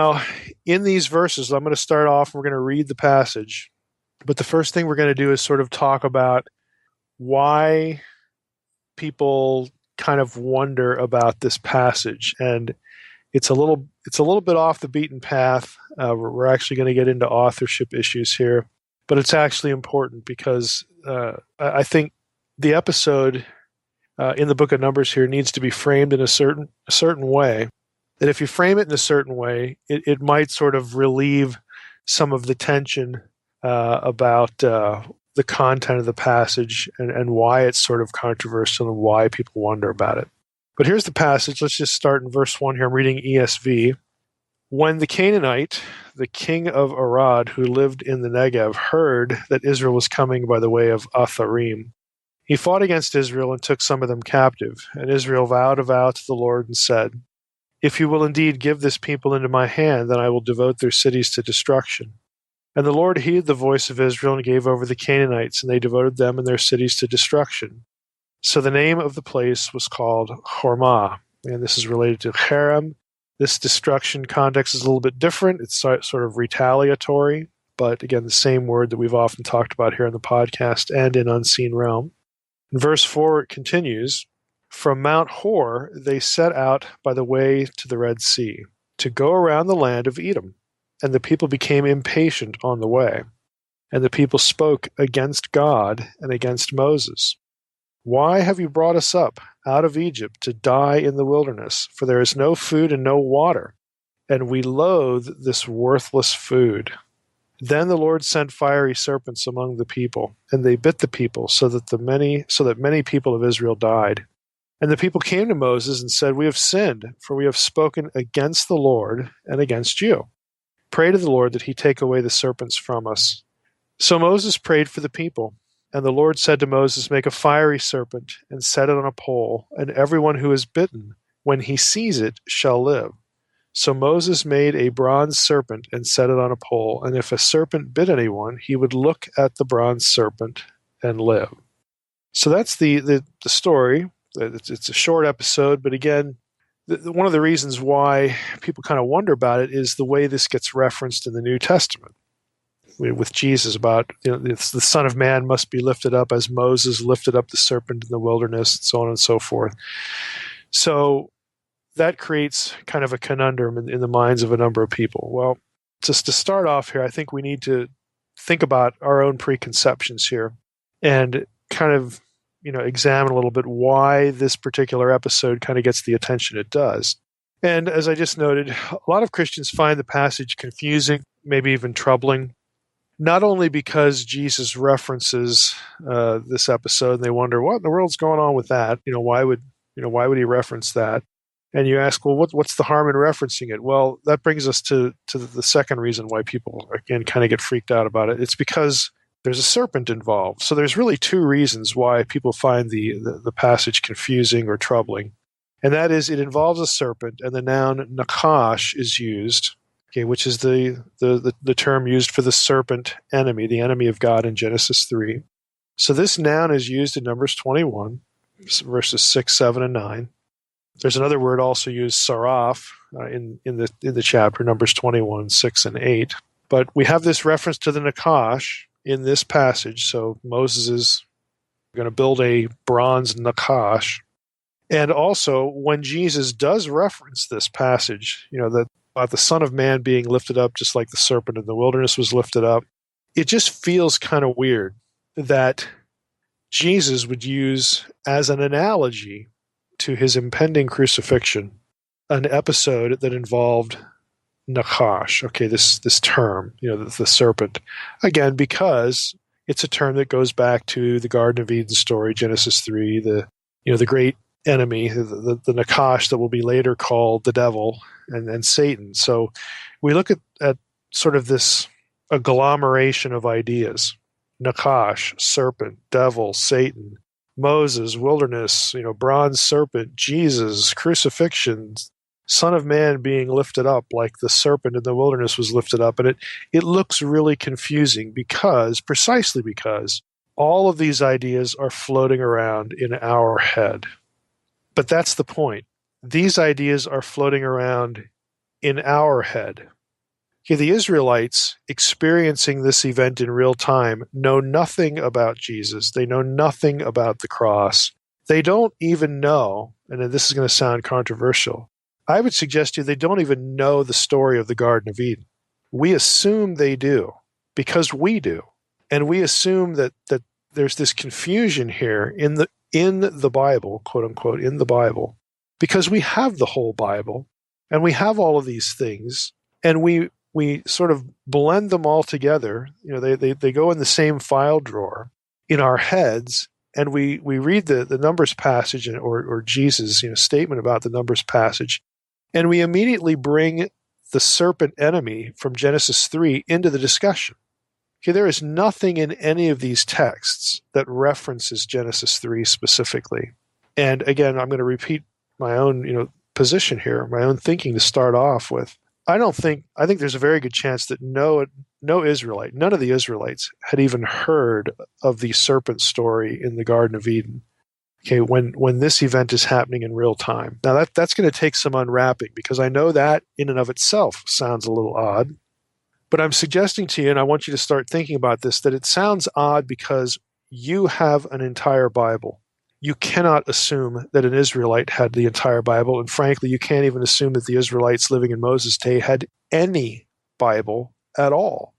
Now, in these verses, I'm going to start off, we're going to read the passage. But the first thing we're going to do is sort of talk about why people kind of wonder about this passage. And it's a little bit off the beaten path. We're actually going to get into authorship issues here. But it's actually important because I think the episode in the book of Numbers here needs to be framed in a certain way. That if you frame it in a certain way, it might sort of relieve some of the tension about the content of the passage and why it's sort of controversial and why people wonder about it. But here's the passage. Let's just start in verse 1 here. I'm reading ESV. When the Canaanite, the king of Arad, who lived in the Negev, heard that Israel was coming by the way of Atharim, he fought against Israel and took some of them captive. And Israel vowed a vow to the Lord and said, "If you will indeed give this people into my hand, then I will devote their cities to destruction." And the Lord heeded the voice of Israel and gave over the Canaanites, and they devoted them and their cities to destruction. So the name of the place was called Hormah, and this is related to Cherem. This destruction context is a little bit different. It's sort of retaliatory, but again, the same word that we've often talked about here in the podcast and in Unseen Realm. In verse 4, it continues, "From Mount Hor they set out by the way to the Red Sea, to go around the land of Edom. And the people became impatient on the way. And the people spoke against God and against Moses. 'Why have you brought us up out of Egypt to die in the wilderness? For there is no food and no water, and we loathe this worthless food.' Then the Lord sent fiery serpents among the people, and they bit the people, so that many people of Israel died. And the people came to Moses and said, 'We have sinned, for we have spoken against the Lord and against you. Pray to the Lord that he take away the serpents from us.' So Moses prayed for the people. And the Lord said to Moses, 'Make a fiery serpent and set it on a pole, and everyone who is bitten, when he sees it, shall live.' So Moses made a bronze serpent and set it on a pole. And if a serpent bit anyone, he would look at the bronze serpent and live." So that's the story. It's a short episode, but again, one of the reasons why people kind of wonder about it is the way this gets referenced in the New Testament with Jesus about, the Son of Man must be lifted up as Moses lifted up the serpent in the wilderness, and so on and so forth. So that creates kind of a conundrum in the minds of a number of people. Well, just to start off here, I think we need to think about our own preconceptions here and kind of examine a little bit why this particular episode kind of gets the attention it does. And as I just noted, a lot of Christians find the passage confusing, maybe even troubling, not only because Jesus references this episode and they wonder, what in the world's going on with that? Why would he reference that? And you ask, well, what's the harm in referencing it? Well, that brings us to the second reason why people, again, kind of get freaked out about it. It's because there's a serpent involved. So there's really two reasons why people find the passage confusing or troubling. And that is, it involves a serpent, and the noun nakash is used, which is the term used for the serpent enemy, the enemy of God in Genesis 3. So this noun is used in Numbers 21, verses 6, 7, and 9. There's another word also used, saraf, in the chapter, Numbers 21, 6, and 8. But we have this reference to the nakash in this passage. So Moses is going to build a bronze nakash. And also, when Jesus does reference this passage, that about the Son of Man being lifted up just like the serpent in the wilderness was lifted up, it just feels kind of weird that Jesus would use as an analogy to his impending crucifixion an episode that involved Nakash, this term, the serpent. Again, because it's a term that goes back to the Garden of Eden story, Genesis 3, the great enemy, the Nakash that will be later called the devil and Satan. So we look at sort of this agglomeration of ideas. Nakash, serpent, devil, Satan, Moses, wilderness, bronze serpent, Jesus, crucifixion, Son of Man being lifted up like the serpent in the wilderness was lifted up. And it looks really confusing precisely because all of these ideas are floating around in our head. But that's the point. These ideas are floating around in our head. Okay, the Israelites experiencing this event in real time know nothing about Jesus. They know nothing about the cross. They don't even know, and this is going to sound controversial, I would suggest to you they don't even know the story of the Garden of Eden. We assume they do because we do. And we assume that there's this confusion here in the Bible, quote unquote, in the Bible, because we have the whole Bible and we have all of these things, and we sort of blend them all together. You know, they go in the same file drawer in our heads, and we read the Numbers passage or Jesus' statement about the Numbers passage, and we immediately bring the serpent enemy from Genesis 3 into the discussion. Okay, there is nothing in any of these texts that references Genesis 3 specifically. And again, I'm going to repeat my own position here, my own thinking to start off with. I think there's a very good chance that no Israelite, none of the Israelites had even heard of the serpent story in the Garden of Eden. Okay, when this event is happening in real time. Now that's going to take some unwrapping, because I know that in and of itself sounds a little odd. But I'm suggesting to you, and I want you to start thinking about this, that it sounds odd because you have an entire Bible. You cannot assume that an Israelite had the entire Bible, and frankly, you can't even assume that the Israelites living in Moses' day had any Bible at all.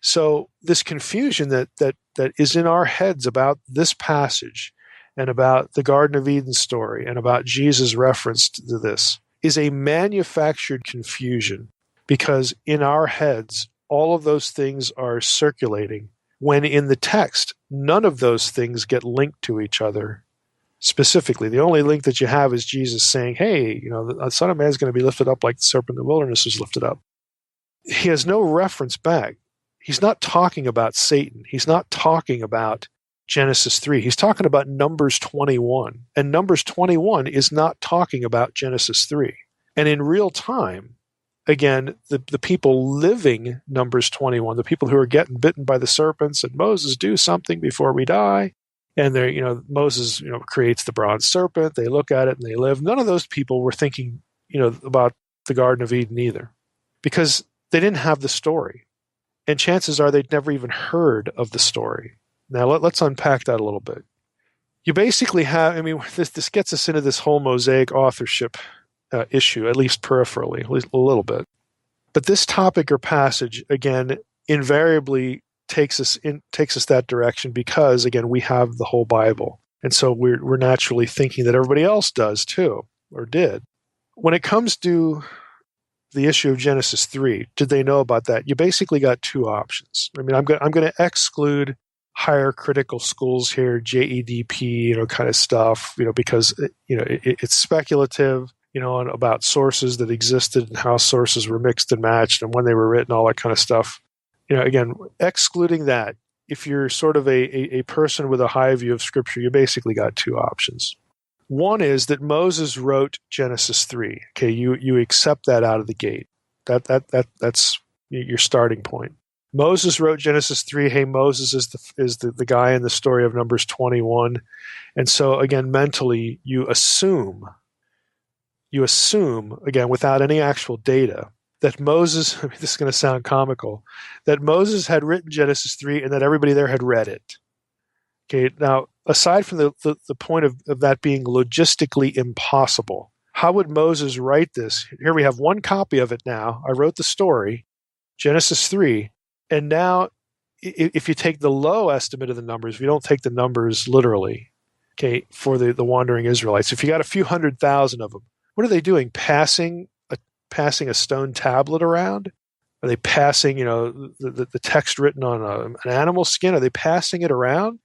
So this confusion that is in our heads about this passage and about the Garden of Eden story and about Jesus' reference to this is a manufactured confusion, because in our heads, all of those things are circulating, when in the text, none of those things get linked to each other specifically. The only link that you have is Jesus saying, hey, the Son of Man is going to be lifted up like the serpent in the wilderness was lifted up. He has no reference back. He's not talking about Satan. He's not talking about Genesis 3. He's talking about Numbers 21. And Numbers 21 is not talking about Genesis 3. And in real time, again, the people living Numbers 21, the people who are getting bitten by the serpents, and Moses, do something before we die. And Moses, creates the bronze serpent. They look at it and they live. None of those people were thinking, about the Garden of Eden either, because they didn't have the story. And chances are they'd never even heard of the story. Now let's unpack that a little bit. You basically have, this gets us into this whole Mosaic authorship issue, at least peripherally, at least a little bit. But this topic or passage, again, invariably takes us that direction, because, again, we have the whole Bible. And so we're naturally thinking that everybody else does too, or did. When it comes to the issue of Genesis 3, did they know about that? You basically got two options. I'm going to exclude higher critical schools here, JEDP, kind of stuff, because it's speculative, about sources that existed and how sources were mixed and matched and when they were written, all that kind of stuff. Again, excluding that, if you're sort of a person with a high view of Scripture, you basically got two options. One is that Moses wrote Genesis 3. Okay, you accept that out of the gate. That's your starting point. Moses wrote Genesis 3. Hey, Moses is the guy in the story of Numbers 21. And so, again, mentally, you assume, again, without any actual data, that Moses, this is going to sound comical, that Moses had written Genesis 3 and that everybody there had read it. Okay, now, aside from the point of that being logistically impossible, how would Moses write this? Here we have one copy of it now. I wrote the story, Genesis 3, and now if you take the low estimate of the numbers, if you don't take the numbers literally, okay, for the wandering Israelites, if you got a few 100,000 of them, what are they doing? Passing a stone tablet around? Are they passing, the text written on an animal skin? Are they passing it around?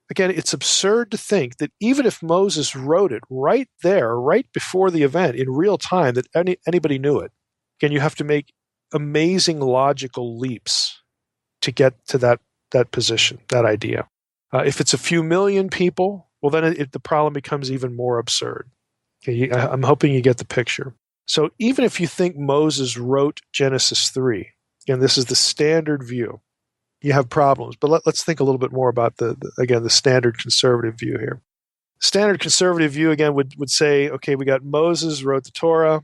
Again, it's absurd to think that even if Moses wrote it right there, right before the event, in real time, that anybody knew it. Again, you have to make amazing logical leaps to get to that position, that idea. If it's a few million people, well, then the problem becomes even more absurd. Okay, I'm hoping you get the picture. So even if you think Moses wrote Genesis 3, and this is the standard view, you have problems. But let's think a little bit more about the standard conservative view here. Standard conservative view, again, would say, okay, we got Moses wrote the Torah.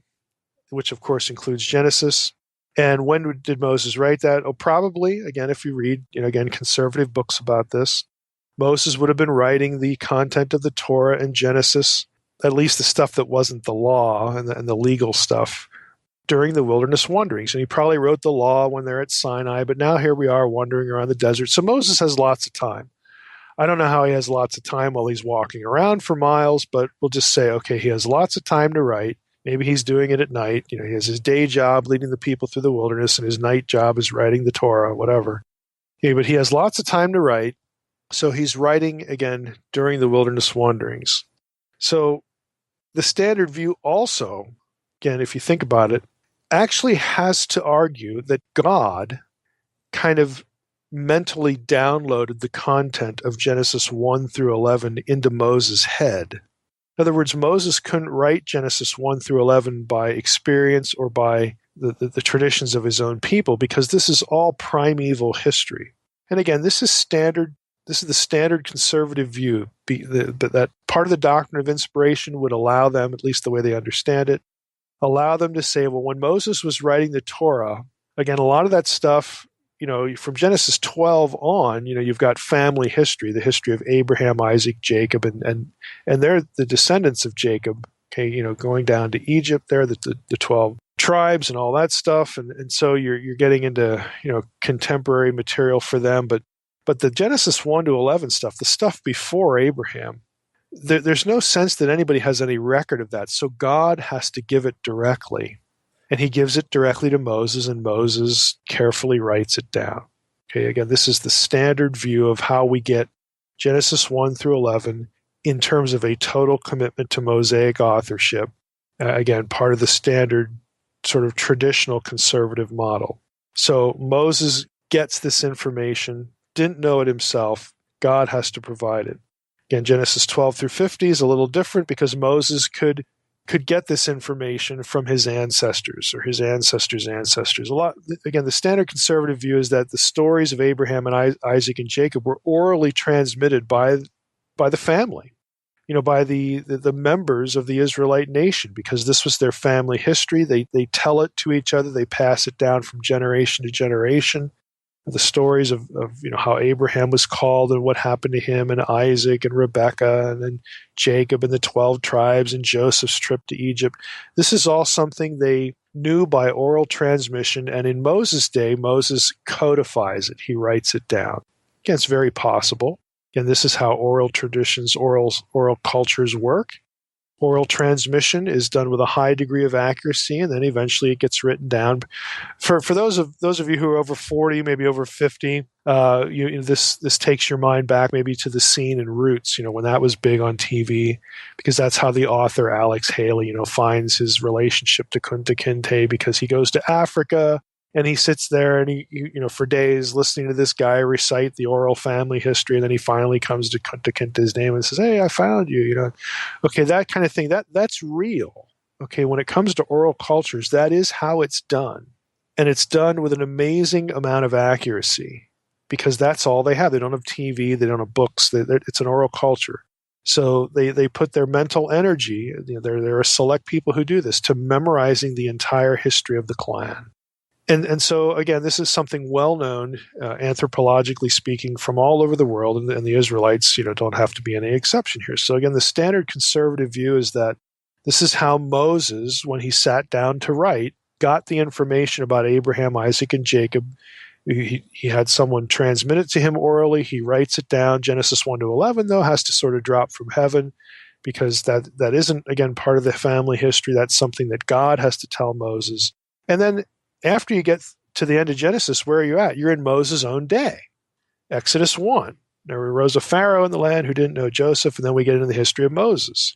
which of course includes Genesis. And when did Moses write that? Oh, probably, again, if you read, again, conservative books about this, Moses would have been writing the content of the Torah and Genesis, at least the stuff that wasn't the law and the legal stuff, during the wilderness wanderings. And he probably wrote the law when they're at Sinai, but now here we are wandering around the desert. So Moses has lots of time. I don't know how he has lots of time while he's walking around for miles, but we'll just say, okay, he has lots of time to write. Maybe he's doing it at night. He has his day job leading the people through the wilderness, and his night job is writing the Torah, whatever. Okay, but he has lots of time to write, so he's writing, again, during the wilderness wanderings. So the standard view also, again, if you think about it, actually has to argue that God kind of mentally downloaded the content of Genesis 1 through 11 into Moses' head. In other words, Moses couldn't write Genesis 1 through 11 by experience or by the traditions of his own people, because this is all primeval history. And again, this is the standard conservative view, that part of the doctrine of inspiration would allow them, at least the way they understand it, allow them to say, well, when Moses was writing the Torah, again, a lot of that stuff, from Genesis 12 on, you've got family history, the history of Abraham, Isaac, Jacob, and they're the descendants of Jacob, okay, going down to Egypt there, the 12 tribes and all that stuff. And so you're getting into, contemporary material for them. But the Genesis 1 to 11 stuff, the stuff before Abraham, there's no sense that anybody has any record of that. So God has to give it directly. And he gives it directly to Moses, and Moses carefully writes it down. Okay, again, this is the standard view of how we get Genesis 1 through 11 in terms of a total commitment to Mosaic authorship. Again, part of the standard sort of traditional conservative model. So Moses gets this information, didn't know it himself. God has to provide it. Again, Genesis 12 through 50 is a little different because Moses could get this information from his ancestors or his ancestors' ancestors. Again, the standard conservative view is that the stories of Abraham and Isaac and Jacob were orally transmitted by the family, by the members of the Israelite nation, because this was their family history. They tell it to each other. They pass it down from generation to generation. The stories of how Abraham was called and what happened to him, and Isaac and Rebekah, and then Jacob and the 12 tribes, and Joseph's trip to Egypt. This is all something they knew by oral transmission, and in Moses' day, Moses codifies it. He writes it down. Again, it's very possible. And this is how oral traditions, oral cultures work. Oral transmission is done with a high degree of accuracy, and then eventually it gets written down. For those of you who are over 40, maybe over 50, this takes your mind back maybe to the scene in Roots, when that was big on TV, because that's how the author Alex Haley, finds his relationship to Kunta Kinte, because he goes to Africa and he sits there and he for days listening to this guy recite the oral family history, and then he finally comes to Kunta Kinte's name and says, "Hey, I found you." Okay, that kind of thing. That's real. Okay, when it comes to oral cultures, that is how it's done, and it's done with an amazing amount of accuracy, because that's all they have. They don't have TV, they don't have books. It's an oral culture, so they put their mental energy. There are select people who do this, to memorizing the entire history of the clan. And so, again, this is something well known, anthropologically speaking, from all over the world, and the Israelites, don't have to be any exception here. So, again, the standard conservative view is that this is how Moses, when he sat down to write, got the information about Abraham, Isaac, and Jacob. He had someone transmit it to him orally. He writes it down. Genesis 1 to 11, though, has to sort of drop from heaven, because that isn't, again, part of the family history. That's something that God has to tell Moses. And then after you get to the end of Genesis, where are you at? You're in Moses' own day. Exodus 1. There arose a Pharaoh in the land who didn't know Joseph, and then we get into the history of Moses.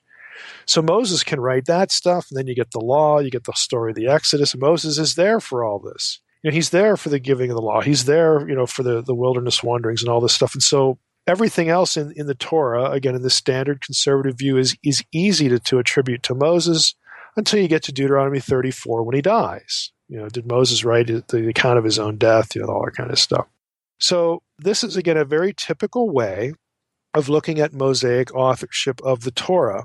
So Moses can write that stuff, and then you get the law, you get the story of the Exodus, and Moses is there for all this. He's there for the giving of the law. He's there, for the wilderness wanderings and all this stuff. And so everything else in the Torah, again, in the standard conservative view, is easy to attribute to Moses until you get to Deuteronomy 34 when he dies. Did Moses write the account of his own death? All that kind of stuff. So this is, again, a very typical way of looking at Mosaic authorship of the Torah.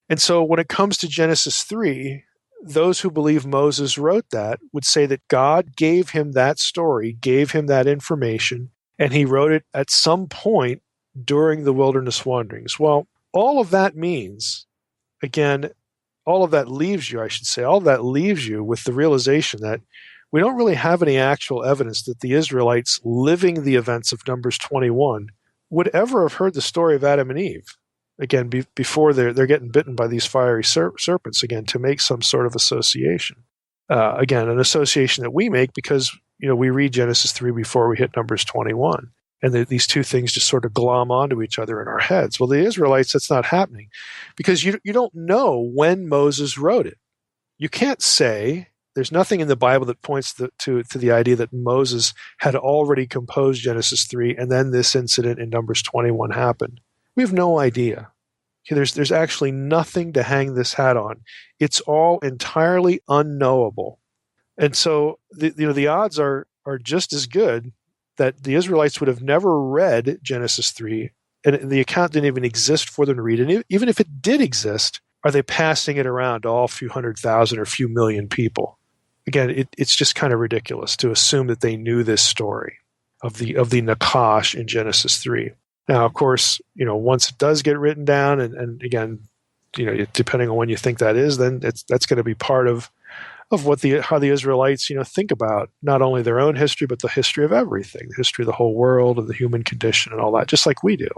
And so when it comes to Genesis 3, those who believe Moses wrote that would say that God gave him that story, gave him that information, and he wrote it at some point during the wilderness wanderings. Well, all of that means, again, all of that leaves you, I should say, all of that leaves you with the realization that we don't really have any actual evidence that the Israelites living the events of Numbers 21 would ever have heard the story of Adam and Eve. Again, before they're getting bitten by these fiery serpents, again, to make some sort of association. Again, an association that we make because we read Genesis 3 before we hit Numbers 21. And these two things just sort of glom onto each other in our heads. Well, the Israelites, that's not happening because you don't know when Moses wrote it. You can't say, there's nothing in the Bible that points to the idea that Moses had already composed Genesis 3 and then this incident in Numbers 21 happened. We have no idea. Okay, there's actually nothing to hang this hat on. It's all entirely unknowable. And so the odds are just as good that the Israelites would have never read Genesis 3, and the account didn't even exist for them to read. And even if it did exist, are they passing it around to all few 100,000 or few million people? Again, it's just kind of ridiculous to assume that they knew this story of the Nakash in Genesis 3. Now, of course, once it does get written down, and again, depending on when you think that is, then that's going to be part of how the Israelites, think about not only their own history, but the history of everything, the history of the whole world and the human condition and all that, just like we do.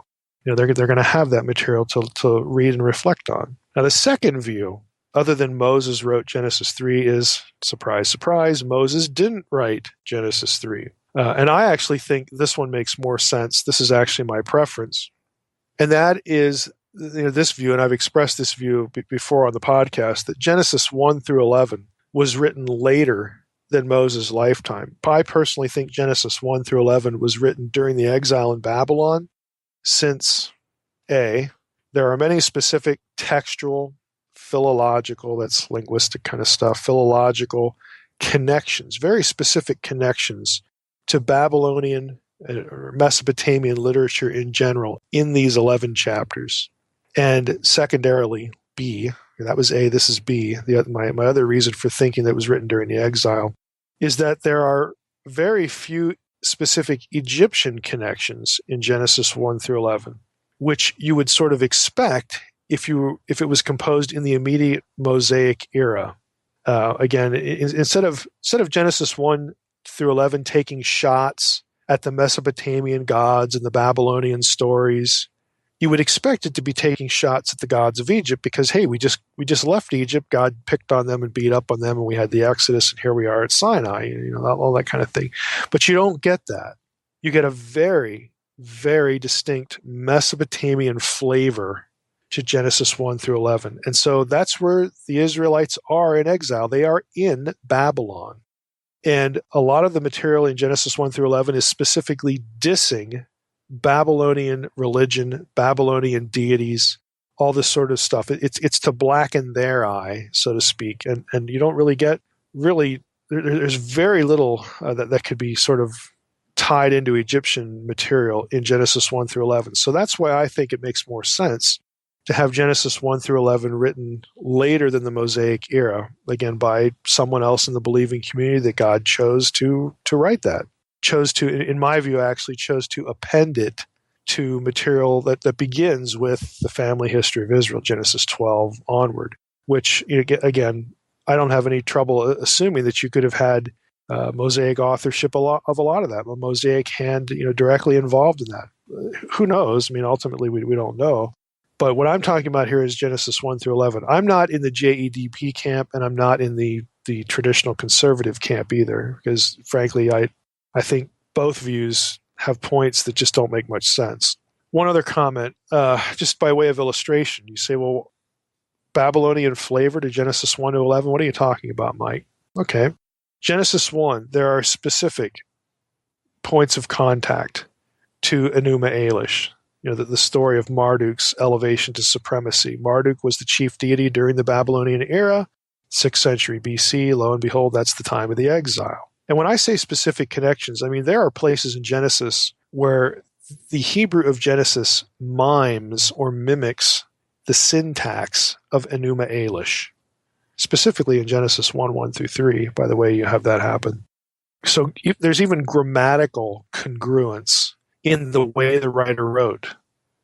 They're going to have that material to read and reflect on. Now, the second view, other than Moses wrote Genesis 3, is, surprise, surprise, Moses didn't write Genesis 3. And I actually think this one makes more sense. This is actually my preference. And that is this view, and I've expressed this view before on the podcast, that Genesis 1 through 11 was written later than Moses' lifetime. I personally think Genesis 1 through 11 was written during the exile in Babylon, since there are many specific textual, philological, that's linguistic kind of stuff, philological connections, very specific connections to Babylonian or Mesopotamian literature in general in these 11 chapters. And secondarily, B, that was A, this is B. My other reason for thinking that it was written during the exile is that there are very few specific Egyptian connections in Genesis 1 through 11, which you would sort of expect if it was composed in the immediate Mosaic era. Again, instead of Genesis 1 through 11 taking shots at the Mesopotamian gods and the Babylonian stories, you would expect it to be taking shots at the gods of Egypt because, hey, we just left Egypt, God picked on them and beat up on them, and we had the Exodus, and here we are at Sinai, all that kind of thing. But you don't get that. You get a very, very distinct Mesopotamian flavor to Genesis 1 through 11. And so that's where the Israelites are in exile. They are in Babylon. And a lot of the material in Genesis 1 through 11 is specifically dissing Babylonian religion, Babylonian deities, all this sort of stuff. It's to blacken their eye, so to speak. And you don't really get there's very little that could be sort of tied into Egyptian material in Genesis 1 through 11. So that's why I think it makes more sense to have Genesis 1 through 11 written later than the Mosaic era, again, by someone else in the believing community that God chose to write that. Chose to, in my view, actually chose to append it to material that begins with the family history of Israel, Genesis 12 onward, which, again, I don't have any trouble assuming that you could have had Mosaic authorship of a lot of that, a Mosaic hand, directly involved in that. Who knows? I mean, ultimately, we don't know. But what I'm talking about here is Genesis 1 through 11. I'm not in the JEDP camp, and I'm not in the traditional conservative camp either, because frankly, I think both views have points that just don't make much sense. One other comment, just by way of illustration. You say, well, Babylonian flavor to Genesis 1 to 11? What are you talking about, Mike? Okay. Genesis 1, there are specific points of contact to Enuma Elish. The story of Marduk's elevation to supremacy. Marduk was the chief deity during the Babylonian era, 6th century BC. Lo and behold, that's the time of the exile. And when I say specific connections, I mean there are places in Genesis where the Hebrew of Genesis mimes or mimics the syntax of Enuma Elish. specifically in Genesis 1 through 3. By the way, you have that happen. So there's even grammatical congruence in the way the writer wrote.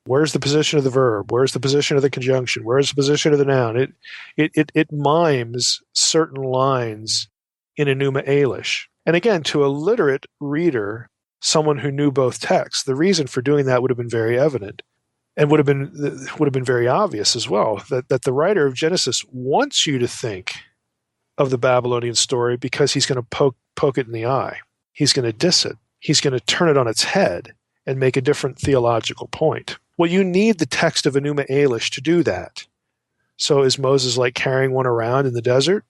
Where's the position of the verb? Where's the position of the conjunction? Where's the position of the noun? It mimes certain lines in Enuma Elish. And again, to a literate reader, someone who knew both texts, the reason for doing that would have been very evident, and would have been very obvious as well, that the writer of Genesis wants you to think of the Babylonian story because he's going to poke it in the eye. He's going to diss it. He's going to turn it on its head and make a different theological point. Well, you need the text of Enuma Elish to do that. So is Moses like carrying one around in the desert?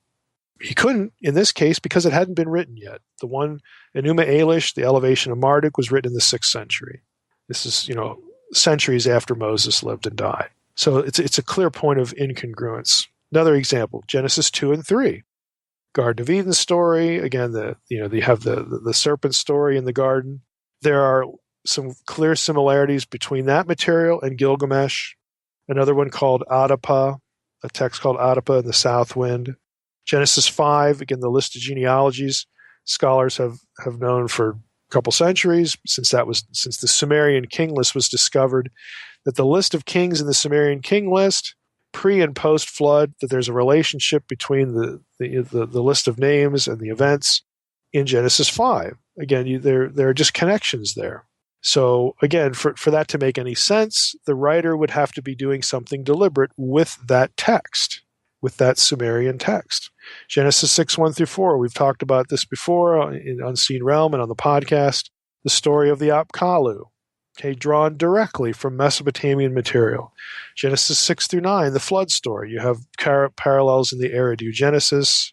He couldn't in this case because it hadn't been written yet. The one, Enuma Elish, the elevation of Marduk, was written in the 6th century. This is, centuries after Moses lived and died. So it's a clear point of incongruence. Another example, Genesis 2 and 3. Garden of Eden story. Again, you have the serpent story in the garden. There are some clear similarities between that material and Gilgamesh. Another one called Adapa, a text called Adapa in the South Wind. Genesis 5, again, the list of genealogies, scholars have known for a couple centuries, since the Sumerian king list was discovered, that the list of kings in the Sumerian king list, pre and post flood, that there's a relationship between the list of names and the events in Genesis 5. Again, there are just connections there. So again, for that to make any sense, the writer would have to be doing something deliberate with that text, with that Sumerian text. Genesis 6, 1 through 4, we've talked about this before in Unseen Realm and on the podcast, the story of the Apkallu, drawn directly from Mesopotamian material. Genesis 6 through 9, the flood story. You have parallels in the Eridu Genesis,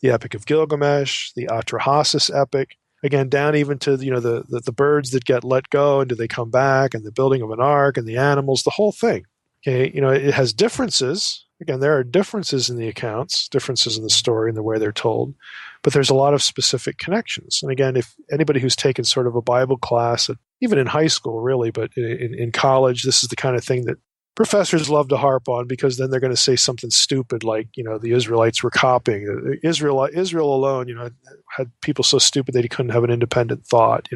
the Epic of Gilgamesh, the Atrahasis epic. Again, down even to the birds that get let go and do they come back, and the building of an ark and the animals, the whole thing. It has differences. Again, there are differences in the accounts, differences in the story and the way they're told, but there's a lot of specific connections. And again, if anybody who's taken sort of a Bible class, even in high school really, but in college, this is the kind of thing that professors love to harp on, because then they're going to say something stupid like, the Israelites were copying. Israel alone, had people so stupid they couldn't have an independent thought.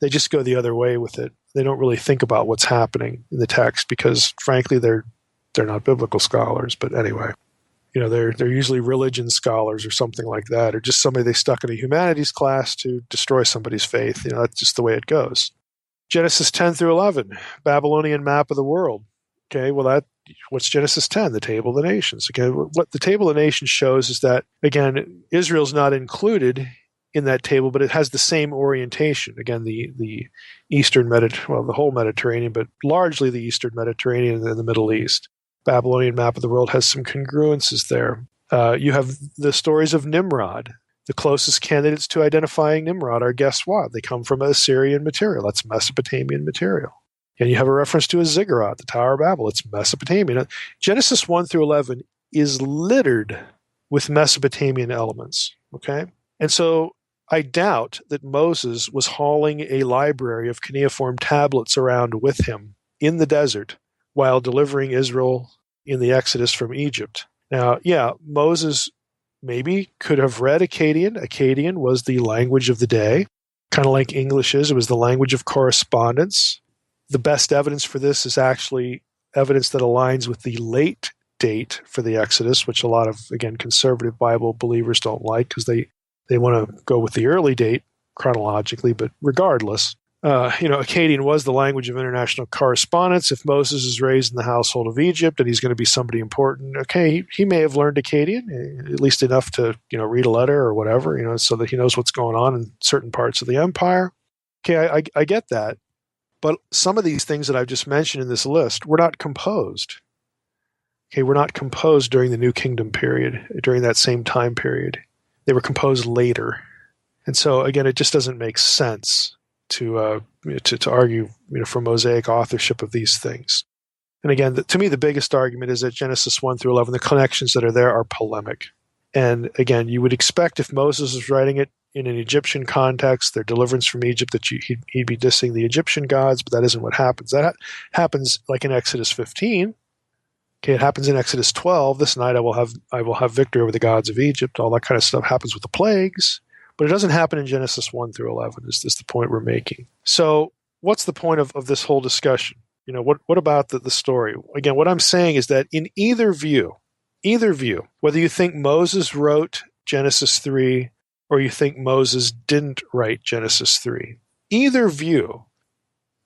They just go the other way with it. They don't really think about what's happening in the text because, frankly, they're not biblical scholars. But anyway, they're usually religion scholars or something like that, or just somebody they stuck in a humanities class to destroy somebody's faith. That's just the way it goes. Genesis 10 through 11, Babylonian map of the world. What's Genesis 10? The Table of the Nations. What the Table of the Nations shows is that, again, Israel's not included in that table, but it has the same orientation. Again, the Eastern the whole Mediterranean, but largely the Eastern Mediterranean and the Middle East. Babylonian map of the world has some congruences there. You have the stories of Nimrod. The closest candidates to identifying Nimrod are, guess what? They come from Assyrian material. That's Mesopotamian material. And you have a reference to a ziggurat, the Tower of Babel. It's Mesopotamian. Genesis 1 through 11 is littered with Mesopotamian elements. And so I doubt that Moses was hauling a library of cuneiform tablets around with him in the desert while delivering Israel in the Exodus from Egypt. Now, Moses maybe could have read Akkadian. Akkadian was the language of the day, kind of like English is. It was the language of correspondence. The best evidence for this is actually evidence that aligns with the late date for the Exodus, which a lot of, again, conservative Bible believers don't like because they want to go with the early date chronologically. But regardless, Akkadian was the language of international correspondence. If Moses is raised in the household of Egypt and he's going to be somebody important, he may have learned Akkadian, at least enough to, read a letter or whatever, so that he knows what's going on in certain parts of the empire. I get that. But some of these things that I've just mentioned in this list were not composed. Were not composed during the New Kingdom period, during that same time period. They were composed later. And so, again, it just doesn't make sense to argue for Mosaic authorship of these things. And again, to me, the biggest argument is that Genesis 1 through 11, the connections that are there are polemic. And again, you would expect if Moses was writing it in an Egyptian context, their deliverance from Egypt, that he'd be dissing the Egyptian gods, but that isn't what happens. That happens like in Exodus 15. Okay, it happens in Exodus 12. This night I will have victory over the gods of Egypt. All that kind of stuff happens with the plagues. But it doesn't happen in Genesis 1 through 11, is this the point we're making. So what's the point of this whole discussion? What about the story? Again, what I'm saying is that in either view, whether you think Moses wrote Genesis 3 or you think Moses didn't write Genesis 3, either view,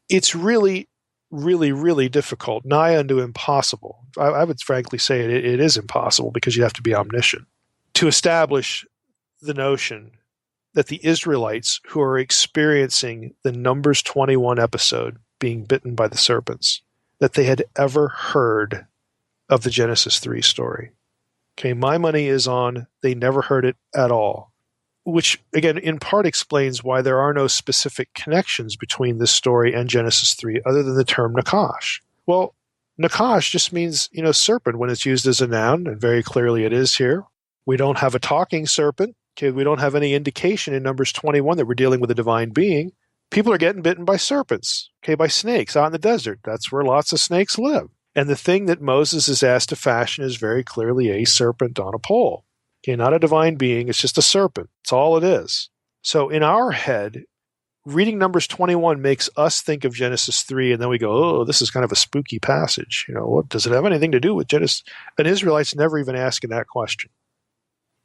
it's really, really, really difficult, nigh unto impossible. I would frankly say it is impossible because you have to be omniscient to establish the notion that the Israelites who are experiencing the Numbers 21 episode being bitten by the serpents, that they had ever heard of the Genesis 3 story. Okay, my money is on they never heard it at all, which, again, in part explains why there are no specific connections between this story and Genesis 3 other than the term Nakash. Well, Nakash just means, serpent when it's used as a noun, and very clearly it is here. We don't have a talking serpent. Okay, we don't have any indication in Numbers 21 that we're dealing with a divine being. People are getting bitten by serpents, okay, by snakes out in the desert. That's where lots of snakes live. And the thing that Moses is asked to fashion is very clearly a serpent on a pole. Okay, not a divine being, it's just a serpent. That's all it is. So in our head, reading Numbers 21 makes us think of Genesis 3, and then we go, oh, this is kind of a spooky passage. What does it have anything to do with Genesis? An Israelite's never even asking that question.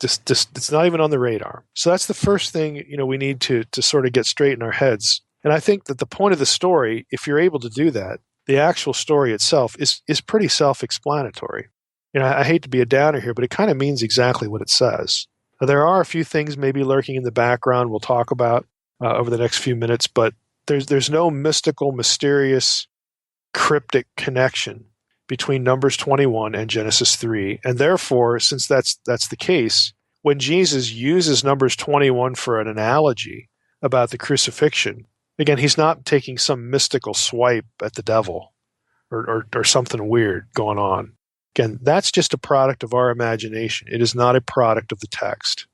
Just it's not even on the radar. So that's the first thing we need to sort of get straight in our heads. And I think that the point of the story, if you're able to do that, the actual story itself is pretty self-explanatory. I hate to be a downer here, but it kind of means exactly what it says. Now, there are a few things maybe lurking in the background we'll talk about over the next few minutes, but there's no mystical, mysterious, cryptic connection between Numbers 21 and Genesis 3. And therefore, since that's the case, when Jesus uses Numbers 21 for an analogy about the crucifixion, again, he's not taking some mystical swipe at the devil or something weird going on. Again, that's just a product of our imagination. It is not a product of the text.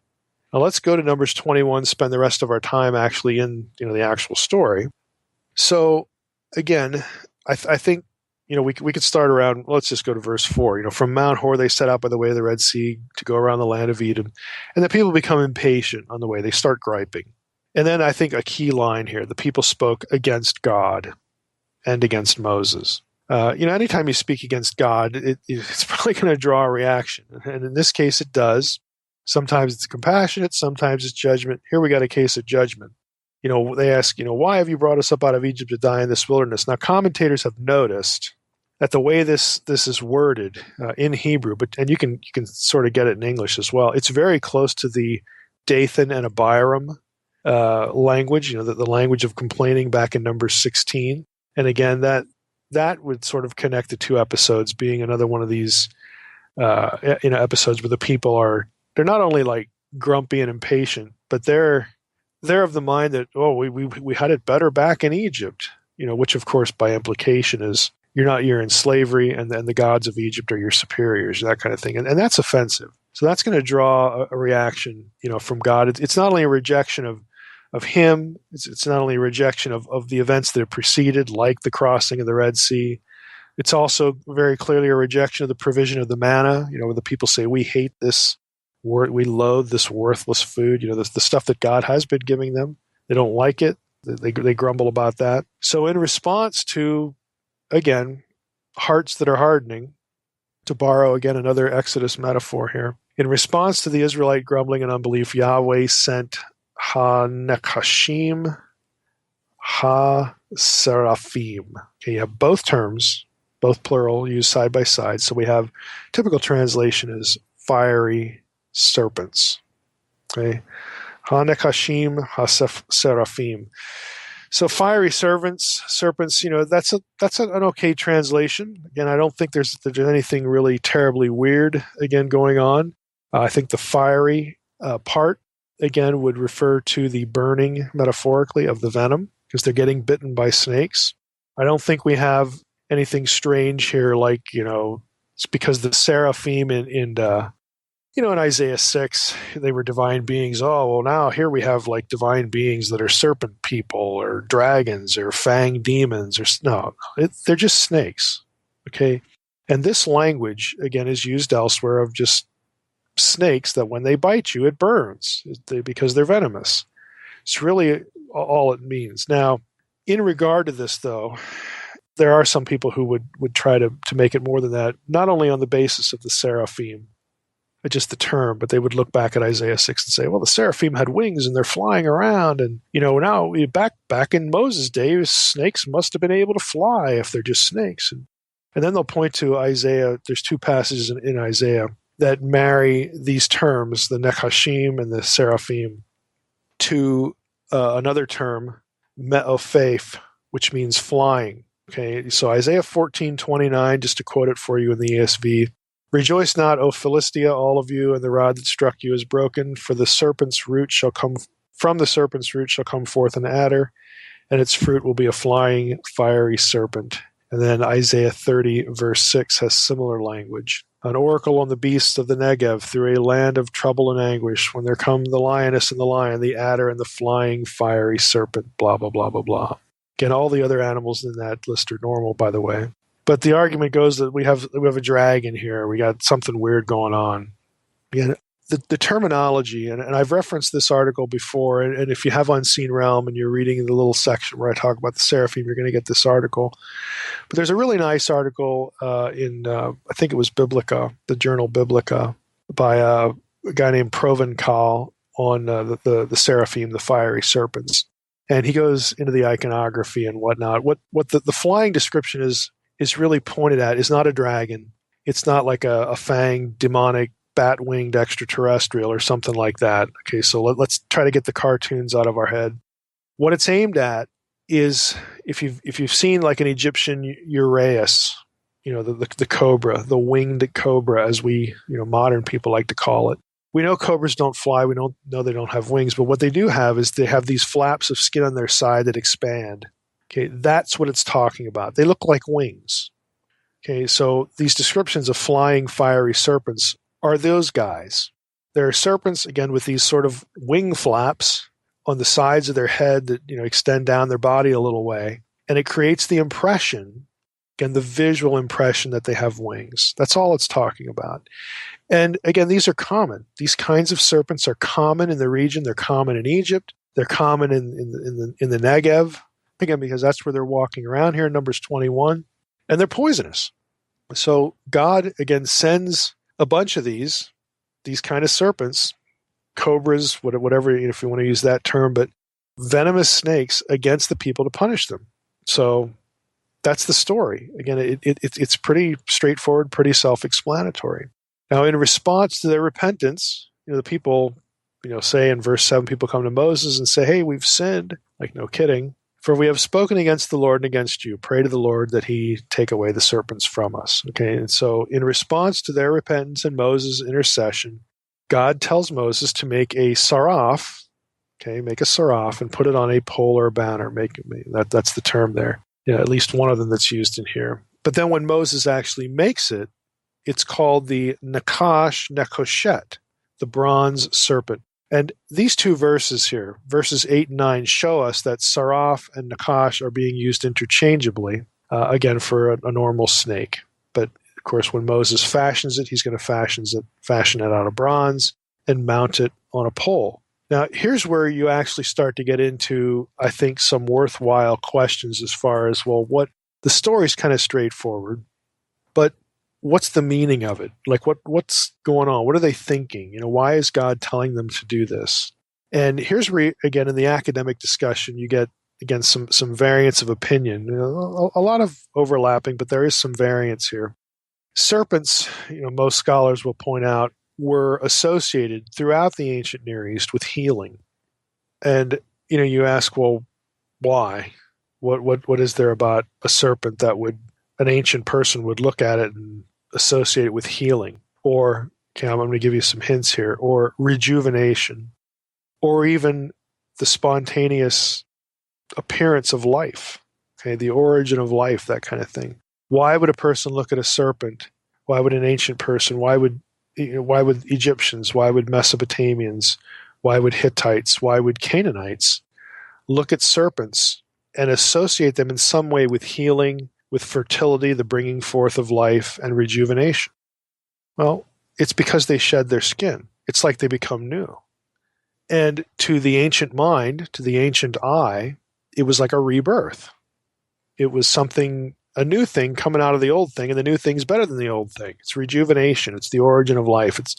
Now let's go to Numbers 21, spend the rest of our time actually in the actual story. So again, I think we could start around, let's just go to verse 4. From Mount Hor they set out by the way of the Red Sea to go around the land of Edom. And the people become impatient on the way. They start griping. And then I think a key line here, the people spoke against God and against Moses. Anytime you speak against God, it's probably going to draw a reaction. And in this case, it does. Sometimes it's compassionate. Sometimes it's judgment. Here we got a case of judgment. They ask, why have you brought us up out of Egypt to die in this wilderness? Now, commentators have noticed that the way this is worded in Hebrew, and you can sort of get it in English as well, it's very close to the Dathan and Abiram language, the language of complaining back in Numbers 16. And again, that would sort of connect the two episodes, being another one of these episodes where the people they're not only like grumpy and impatient, but they're of the mind that, we had it better back in Egypt, which of course by implication is you're in slavery and then the gods of Egypt are your superiors, that kind of thing. And that's offensive. So that's going to draw a reaction, from God. It's not only a rejection of him, it's not only a rejection of the events that have preceded, like the crossing of the Red Sea. It's also very clearly a rejection of the provision of the manna, where the people say, we hate this. We loathe this worthless food, the stuff that God has been giving them. They don't like it. They grumble about that. So in response to, again, hearts that are hardening, to borrow, again, another Exodus metaphor here, in response to the Israelite grumbling and unbelief, Yahweh sent Ha-nekashim, Ha-seraphim. Okay, you have both terms, both plural, used side by side. So we have, typical translation is fiery serpents. Okay, Ha-nekashim, Ha-seraphim. So fiery serpents. That's an okay translation. Again, I don't think there's anything really terribly weird again going on. I think the fiery part again would refer to the burning, metaphorically, of the venom, because they're getting bitten by snakes. I don't think we have anything strange here, like it's because the seraphim in Isaiah 6, they were divine beings. Oh, well, now here we have like divine beings that are serpent people or dragons or fang demons. They're just snakes. Okay. And this language, again, is used elsewhere of just snakes that when they bite you, it burns because they're venomous. It's really all it means. Now, in regard to this, though, there are some people who would try to make it more than that, not only on the basis of the seraphim, just the term, but they would look back at Isaiah 6 and say, well, the seraphim had wings and they're flying around. And, now back in Moses' days, snakes must have been able to fly if they're just snakes. And then they'll point to Isaiah. There's two passages in Isaiah that marry these terms, the nechashim and the seraphim, to another term, me'ophef, which means flying. Okay, so Isaiah 14:29, just to quote it for you in the ESV, rejoice not, O Philistia, all of you, and the rod that struck you is broken, for the serpent's root shall come from the serpent's root shall come forth an adder, and its fruit will be a flying, fiery serpent. And then Isaiah 30, verse 6 has similar language. An oracle on the beasts of the Negev through a land of trouble and anguish, when there come the lioness and the lion, the adder and the flying, fiery serpent, blah, blah, blah, blah, blah. Again, all the other animals in that list are normal, by the way. But the argument goes that we have a dragon here. We got something weird going on. Again, the terminology, and I've referenced this article before, and if you have Unseen Realm and you're reading the little section where I talk about the seraphim, you're going to get this article. But there's a really nice article in, I think it was Biblica, the journal Biblica, by a guy named Provencal on the seraphim, the fiery serpents. And he goes into the iconography and whatnot. What the flying description is really pointed at is not a dragon. It's not like a fanged, demonic, bat-winged extraterrestrial or something like that. Okay, so let's try to get the cartoons out of our head. What it's aimed at is, if you've seen like an Egyptian uraeus, the cobra, the winged cobra, as we modern people like to call it. We know cobras don't fly. We don't know they don't have wings, but what they do have is they have these flaps of skin on their side that expand. Okay, that's what it's talking about. They look like wings. Okay, so these descriptions of flying, fiery serpents are those guys. There are serpents, again, with these sort of wing flaps on the sides of their head that extend down their body a little way, and it creates the impression, again, the visual impression that they have wings. That's all it's talking about. And again, these are common. These kinds of serpents are common in the region. They're common in Egypt. They're common in the Negev, again, because that's where they're walking around here in Numbers 21. And they're poisonous. So God, again, sends a bunch of these kind of serpents, cobras, whatever, if you want to use that term, but venomous snakes against the people to punish them. So that's the story. Again, it's pretty straightforward, pretty self-explanatory. Now, in response to their repentance, the people, say in verse 7, people come to Moses and say, hey, we've sinned. Like, no kidding. For we have spoken against the Lord and against you. Pray to the Lord that he take away the serpents from us. Okay, and so in response to their repentance and Moses' intercession, God tells Moses to make a saraf, make a saraf and put it on a pole or a banner. That's the term there. At least one of them that's used in here. But then when Moses actually makes it, it's called the Nakash Nekoshet, the bronze serpent. And these two verses here, verses 8 and 9, show us that Saraf and Nakash are being used interchangeably, again, for a normal snake. But, of course, when Moses fashions it, he's going to fashion it out of bronze and mount it on a pole. Now, here's where you actually start to get into, I think, some worthwhile questions as far as, well, the story's kind of straightforward, but what's the meaning of it? Like, what's going on? What are they thinking? Why is God telling them to do this? And here's where, again, in the academic discussion, you get, again, some variance of opinion. A lot of overlapping, but there is some variance here. Serpents, most scholars will point out, were associated throughout the ancient Near East with healing. And, you ask, well, why? What is there about a serpent that an ancient person would look at it and associate it with healing? Or, I'm going to give you some hints here, or rejuvenation, or even the spontaneous appearance of life, the origin of life, that kind of thing. Why would a person look at a serpent? Why would an ancient person, why would Egyptians, why would Mesopotamians, why would Hittites, why would Canaanites look at serpents and associate them in some way with healing, with fertility, the bringing forth of life, and rejuvenation? Well, it's because they shed their skin. It's like they become new. And to the ancient mind, to the ancient eye, it was like a rebirth. It was something, a new thing coming out of the old thing, and the new thing's better than the old thing. It's rejuvenation. It's the origin of life. It's,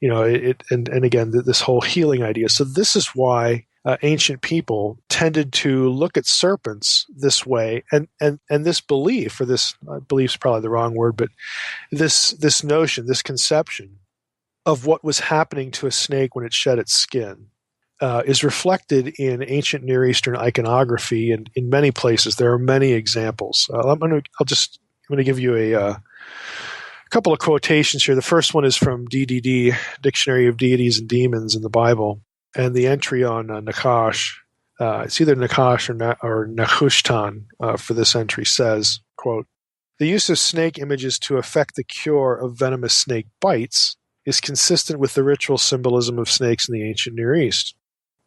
and again, this whole healing idea. So this is why ancient people tended to look at serpents this way, and this belief, or this belief's probably the wrong word, but this notion, this conception of what was happening to a snake when it shed its skin is reflected in ancient Near Eastern iconography, and in many places there are many examples. I'm going to give you a couple of quotations here. The first one is from DDD, Dictionary of Deities and Demons in the Bible, and the entry on Nakash. It's either Nakash or Nehushtan for this entry says, quote, "The use of snake images to effect the cure of venomous snake bites is consistent with the ritual symbolism of snakes in the ancient Near East.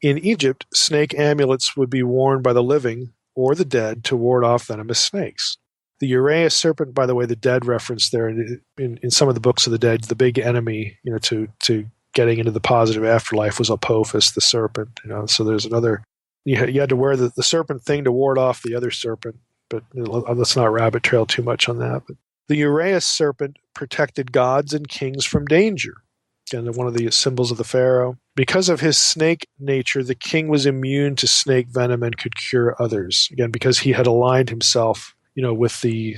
In Egypt, snake amulets would be worn by the living or the dead to ward off venomous snakes. The Uraeus serpent, by the way, the dead reference there in some of the books of the dead, the big enemy, to getting into the positive afterlife was Apophis, the serpent. So there's another. You had to wear the serpent thing to ward off the other serpent, but let's not rabbit trail too much on that. But the Uraeus serpent protected gods and kings from danger. Again, one of the symbols of the pharaoh. Because of his snake nature, the king was immune to snake venom and could cure others. Again, because he had aligned himself, with the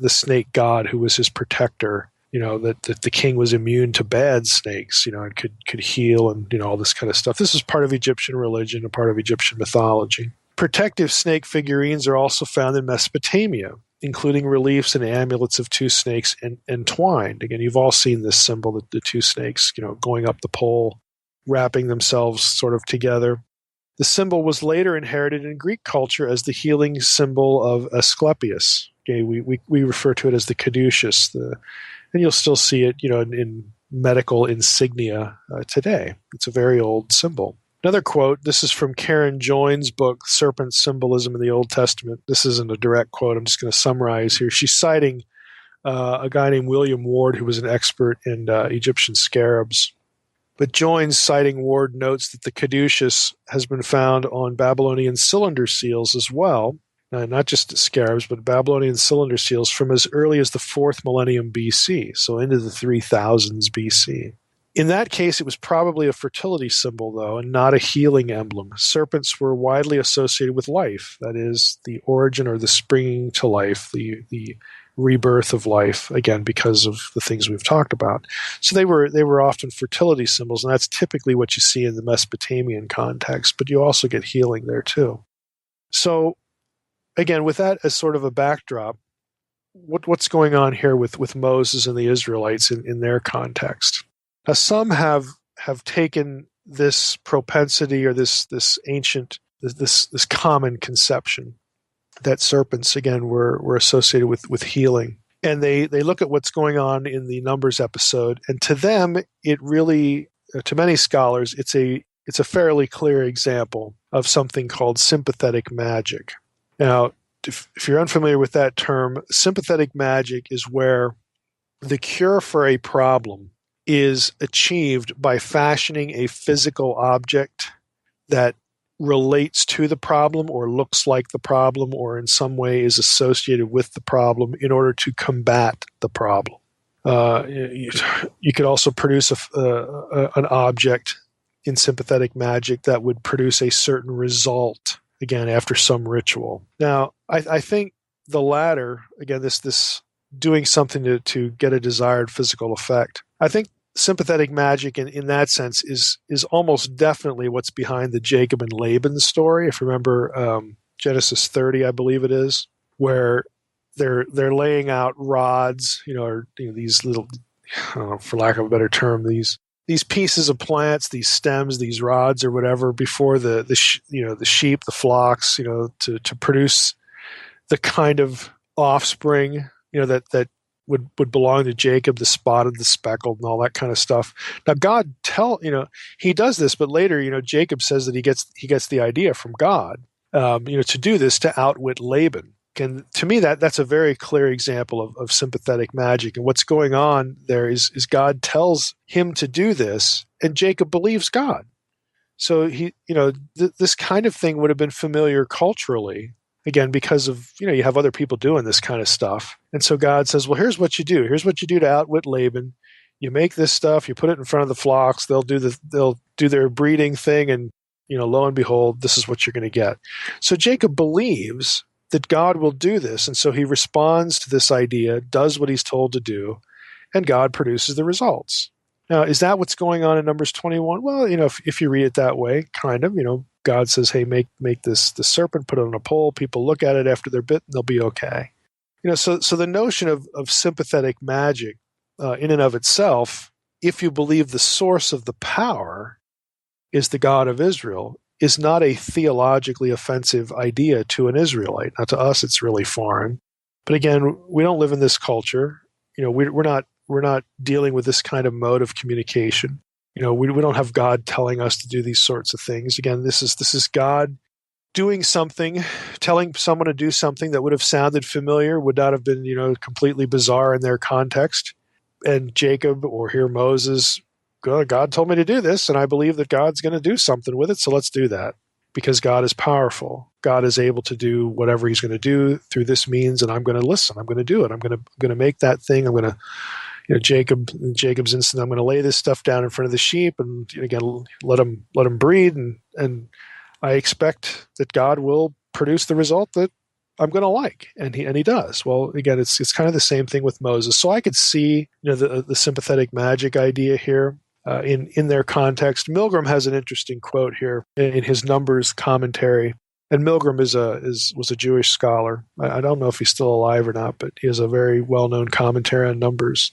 snake god who was his protector. That the king was immune to bad snakes, and could heal and all this kind of stuff. This is part of Egyptian religion, a part of Egyptian mythology. Protective snake figurines are also found in Mesopotamia, including reliefs and amulets of two snakes entwined. Again, you've all seen this symbol, the two snakes, going up the pole, wrapping themselves sort of together. The symbol was later inherited in Greek culture as the healing symbol of Asclepius. Okay, we refer to it as the caduceus, and you'll still see it, in medical insignia today. It's a very old symbol. Another quote, this is from Karen Joines' book, Serpent Symbolism in the Old Testament. This isn't a direct quote. I'm just going to summarize here. She's citing a guy named William Ward, who was an expert in Egyptian scarabs. But Joines, citing Ward, notes that the caduceus has been found on Babylonian cylinder seals as well, not just scarabs, but Babylonian cylinder seals from as early as the 4th millennium BC, so into the 3000s BC. In that case, it was probably a fertility symbol, though, and not a healing emblem. Serpents were widely associated with life, that is, the origin or the springing to life, the rebirth of life, again, because of the things we've talked about. So they were often fertility symbols, and that's typically what you see in the Mesopotamian context, but you also get healing there too. So, again, with that as sort of a backdrop, what's going on here with Moses and the Israelites in their context? Now, some have taken this propensity or this ancient, this common conception that serpents, again, were associated with healing. And they look at what's going on in the Numbers episode, and to them, it really, to many scholars, it's a fairly clear example of something called sympathetic magic. Now, if you're unfamiliar with that term, sympathetic magic is where the cure for a problem is achieved by fashioning a physical object that relates to the problem or looks like the problem or in some way is associated with the problem in order to combat the problem. You could also produce an object in sympathetic magic that would produce a certain result, again, after some ritual. Now, I think the latter, again, this doing something to get a desired physical effect, I think sympathetic magic in that sense is almost definitely what's behind the Jacob and Laban story. If you remember Genesis 30, I believe it is, where they're laying out rods, or these little, I don't know, for lack of a better term, these pieces of plants, these stems, these rods or whatever, before the sheep, the flocks, to produce the kind of offspring, that would belong to Jacob, the spotted, the speckled, and all that kind of stuff. Now, God he does this, but later, Jacob says that he gets the idea from God, to do this to outwit Laban. And to me, that's a very clear example of sympathetic magic. And what's going on there is God tells him to do this, and Jacob believes God. So this kind of thing would have been familiar culturally, again, because of, you have other people doing this kind of stuff. And so God says, well, here's what you do. Here's what you do to outwit Laban. You make this stuff, you put it in front of the flocks, they'll do their breeding thing, and lo and behold, this is what you're going to get. So Jacob believes that God will do this, and so he responds to this idea, does what he's told to do, and God produces the results. Now, is that what's going on in Numbers 21? Well, if you read it that way, kind of, God says, hey, make the serpent, put it on a pole, people look at it after they're bitten, they'll be okay. So the notion of sympathetic magic in and of itself, if you believe the source of the power is the God of Israel, is not a theologically offensive idea to an Israelite. Now, to us, it's really foreign. But again, we don't live in this culture. We're not dealing with this kind of mode of communication. We don't have God telling us to do these sorts of things. Again, this is God doing something, telling someone to do something that would have sounded familiar, would not have been, completely bizarre in their context. And Jacob, or here Moses, God told me to do this, and I believe that God's going to do something with it, so let's do that. Because God is powerful. God is able to do whatever he's going to do through this means, and I'm going to listen. I'm going to do it. I'm going to make that thing. I'm going to, Jacob's instant, I'm going to lay this stuff down in front of the sheep, and again, let them breed, and I expect that God will produce the result that I'm going to like, and he does. Well, again, it's kind of the same thing with Moses. So I could see the sympathetic magic idea here in their context. Milgram has an interesting quote here in his Numbers commentary, and Milgram was a Jewish scholar. I don't know if he's still alive or not, but he has a very well-known commentary on Numbers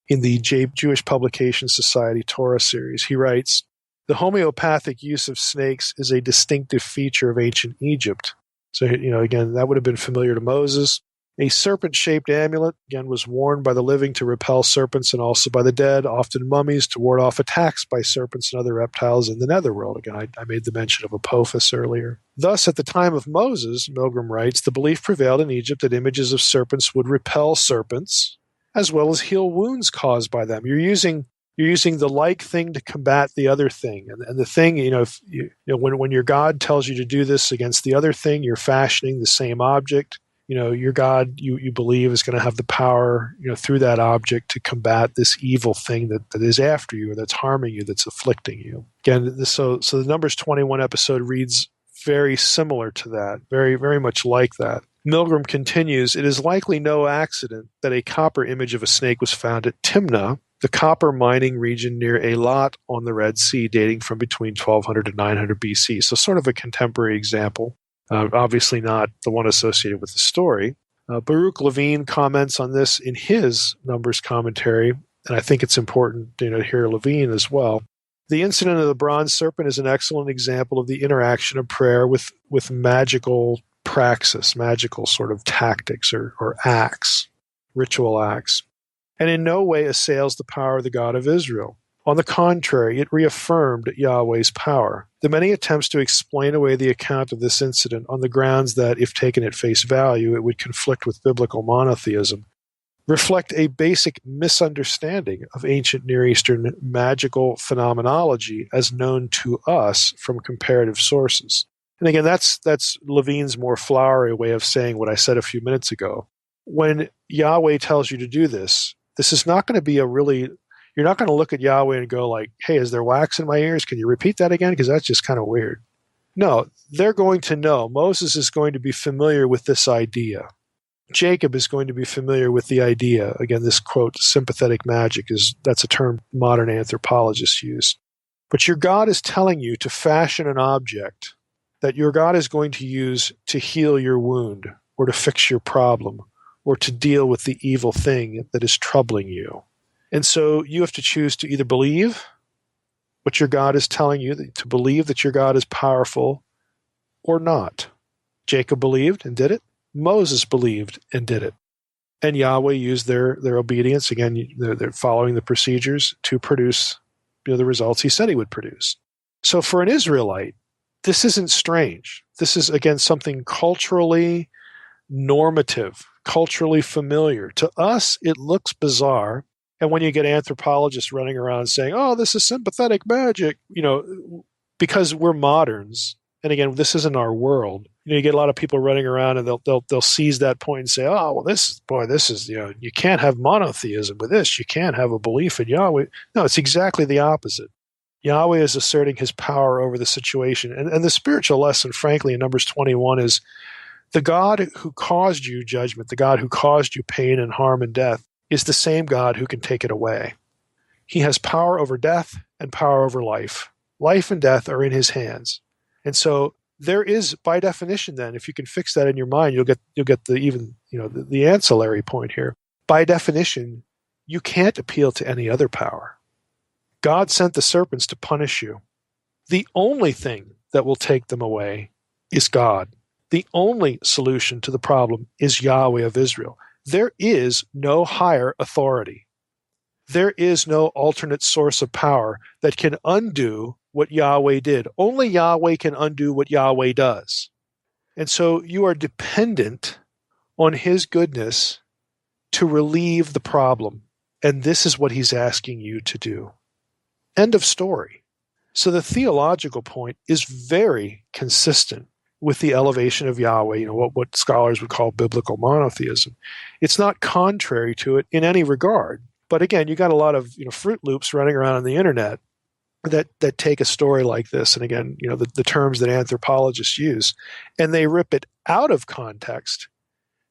in the Jewish Publication Society Torah series. He writes, "The homeopathic use of snakes is a distinctive feature of ancient Egypt." So, again, that would have been familiar to Moses. A serpent-shaped amulet, again, was worn by the living to repel serpents and also by the dead, often mummies, to ward off attacks by serpents and other reptiles in the netherworld. Again, I made the mention of Apophis earlier. Thus, at the time of Moses, Milgram writes, the belief prevailed in Egypt that images of serpents would repel serpents, as well as heal wounds caused by them. You're using the like thing to combat the other thing. And the thing, when your God tells you to do this against the other thing, you're fashioning the same object. Your God, you believe, is going to have the power, through that object to combat this evil thing that is after you, or that's harming you, that's afflicting you. Again, so the Numbers 21 episode reads very similar to that, very, very much like that. Milgram continues, it is likely no accident that a copper image of a snake was found at Timnah, the copper mining region near Eilat on the Red Sea, dating from between 1200 to 900 BC. So sort of a contemporary example, obviously not the one associated with the story. Baruch Levine comments on this in his Numbers commentary, and I think it's important to hear Levine as well. The incident of the bronze serpent is an excellent example of the interaction of prayer with magical praxis, magical sort of tactics or acts, ritual acts, and in no way assails the power of the God of Israel. On the contrary, it reaffirmed Yahweh's power. The many attempts to explain away the account of this incident on the grounds that, if taken at face value, it would conflict with biblical monotheism, reflect a basic misunderstanding of ancient Near Eastern magical phenomenology as known to us from comparative sources. And again, that's Levine's more flowery way of saying what I said a few minutes ago. When Yahweh tells you to do this is not going to be you're not going to look at Yahweh and go like, hey, is there wax in my ears? Can you repeat that again? Because that's just kind of weird. No, they're going to know. Moses is going to be familiar with this idea. Jacob is going to be familiar with the idea. Again, this quote, sympathetic magic, that's a term modern anthropologists use. But your God is telling you to fashion an object that your God is going to use to heal your wound or to fix your problem or to deal with the evil thing that is troubling you. And so you have to choose to either believe what your God is telling you, to believe that your God is powerful, or not. Jacob believed and did it. Moses believed and did it. And Yahweh used their obedience, again, they're following the procedures to produce the results he said he would produce. So for an Israelite, this isn't strange. This is, again, something culturally normative, culturally familiar. To us, it looks bizarre. And when you get anthropologists running around saying, oh, this is sympathetic magic, because we're moderns, and again, this isn't our world. You get a lot of people running around and they'll seize that point and say, oh, well, this is, you can't have monotheism with this. You can't have a belief in Yahweh. No, it's exactly the opposite. Yahweh is asserting his power over the situation. And the spiritual lesson, frankly, in Numbers 21 is the God who caused you judgment, the God who caused you pain and harm and death, is the same God who can take it away. He has power over death and power over life. Life and death are in his hands. And so there is, by definition then, if you can fix that in your mind, you'll get the ancillary point here. By definition, you can't appeal to any other power. God sent the serpents to punish you. The only thing that will take them away is God. The only solution to the problem is Yahweh of Israel. There is no higher authority. There is no alternate source of power that can undo what Yahweh did. Only Yahweh can undo what Yahweh does. And so you are dependent on his goodness to relieve the problem. And this is what he's asking you to do. End of story. So the theological point is very consistent with the elevation of Yahweh, what scholars would call biblical monotheism. It's not contrary to it in any regard. But again, you got a lot of Fruit Loops running around on the internet that take a story like this, and again, the terms that anthropologists use, and they rip it out of context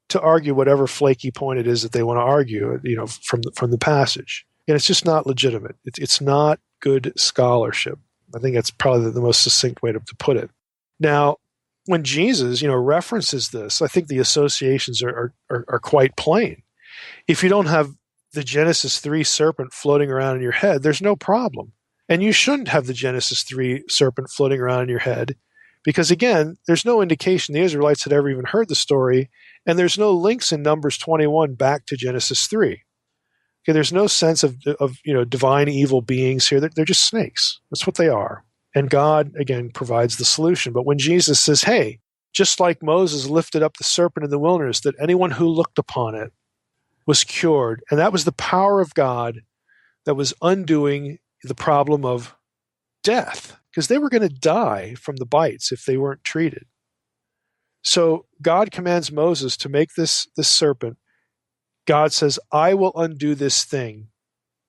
to argue whatever flaky point it is that they want to argue, from the passage. And it's just not legitimate. It's not good scholarship. I think that's probably the most succinct way to put it. Now, when Jesus, references this, I think the associations are quite plain. If you don't have the Genesis 3 serpent floating around in your head, there's no problem. And you shouldn't have the Genesis 3 serpent floating around in your head because, again, there's no indication the Israelites had ever even heard the story, and there's no links in Numbers 21 back to Genesis 3. Okay, there's no sense of divine evil beings here. They're just snakes. That's what they are. And God, again, provides the solution. But when Jesus says, hey, just like Moses lifted up the serpent in the wilderness, that anyone who looked upon it was cured, and that was the power of God that was undoing the problem of death, because they were going to die from the bites if they weren't treated. So God commands Moses to make this serpent. God says, I will undo this thing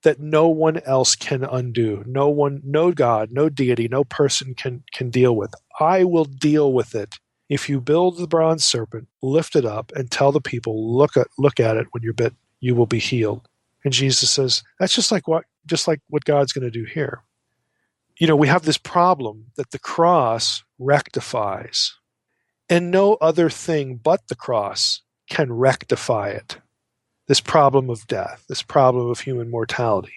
that no one else can undo. No God, no deity, no person can deal with. I will deal with it. If you build the bronze serpent, lift it up, and tell the people, look at it when you're bit, you will be healed. And Jesus says, that's just like what God's going to do here. We have this problem that the cross rectifies, and no other thing but the cross can rectify it. This problem of death, this problem of human mortality.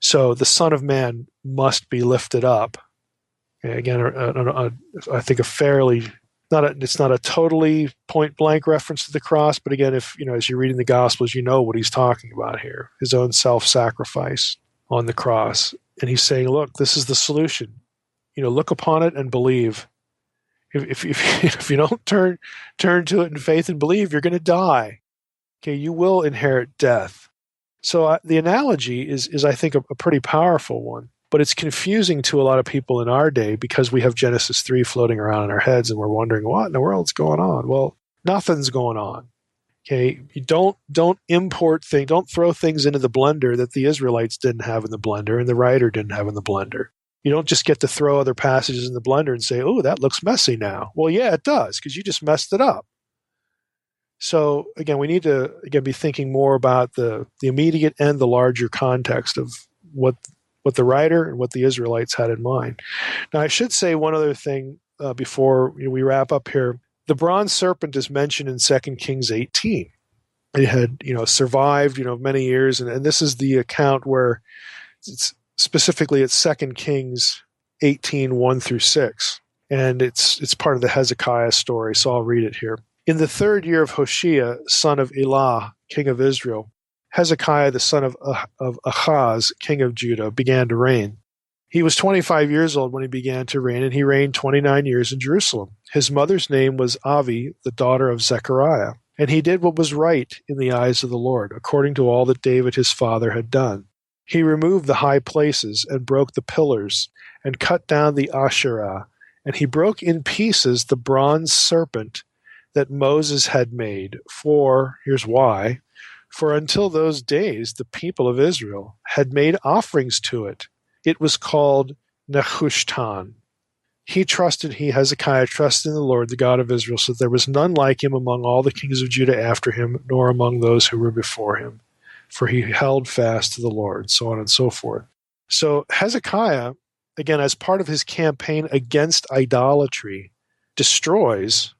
So the Son of Man must be lifted up. Again, I think it's not a totally point blank reference to the cross, but again, if as you're reading the Gospels, you know what he's talking about here: his own self-sacrifice on the cross, and he's saying, "Look, this is the solution. Look upon it and believe. If you don't turn to it in faith and believe, you're going to die. Okay, you will inherit death." So the analogy is I think a pretty powerful one. But it's confusing to a lot of people in our day because we have Genesis 3 floating around in our heads and we're wondering, what in the world's going on? Well, nothing's going on. Okay, you don't import things, don't throw things into the blender that the Israelites didn't have in the blender and the writer didn't have in the blender. You don't just get to throw other passages in the blender and say, oh, that looks messy now. Well, yeah, it does, because you just messed it up. So again, we need to be thinking more about the immediate and the larger context of what the writer and what the Israelites had in mind. Now, I should say one other thing before we wrap up here. The bronze serpent is mentioned in 2 Kings 18. It had, survived, many years, and this is the account where it's specifically it's 2 Kings 18, 1 through 6. And it's part of the Hezekiah story, so I'll read it here. In the 3rd year of Hoshea, son of Elah, king of Israel, Hezekiah, the son of Ahaz, king of Judah, began to reign. He was 25 years old when he began to reign, and he reigned 29 years in Jerusalem. His mother's name was Avi, the daughter of Zechariah. And he did what was right in the eyes of the Lord, according to all that David his father had done. He removed the high places and broke the pillars and cut down the Asherah, and he broke in pieces the bronze serpent that Moses had made. For, here's why, for until those days the people of Israel had made offerings to it. It was called Nehushtan. Hezekiah trusted in the Lord, the God of Israel, so that there was none like him among all the kings of Judah after him, nor among those who were before him. For he held fast to the Lord, so on and so forth. So Hezekiah, again, as part of his campaign against idolatry, destroys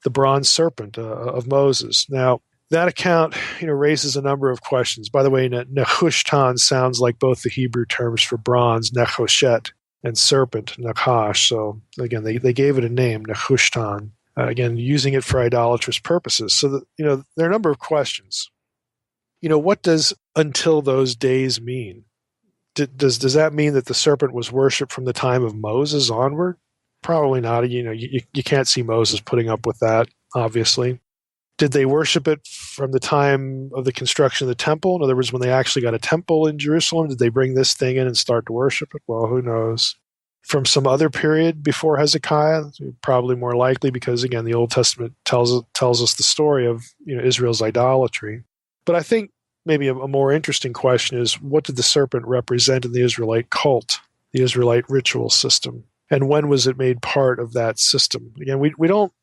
the bronze serpent of Moses. Now, that account, raises a number of questions. By the way, Nehushtan sounds like both the Hebrew terms for bronze, Nechoshet, and serpent, Nachash. So again, they gave it a name, Nehushtan. Again, using it for idolatrous purposes. So there are a number of questions. What does "until those days" mean? Does that mean that the serpent was worshipped from the time of Moses onward? Probably not. You can't see Moses putting up with that, obviously. Did they worship it from the time of the construction of the temple? In other words, when they actually got a temple in Jerusalem, did they bring this thing in and start to worship it? Well, who knows? From some other period before Hezekiah, probably more likely, because again, the Old Testament tells us the story of Israel's idolatry. But I think maybe a more interesting question is, what did the serpent represent in the Israelite cult, the Israelite ritual system? And when was it made part of that system? Again, we don't.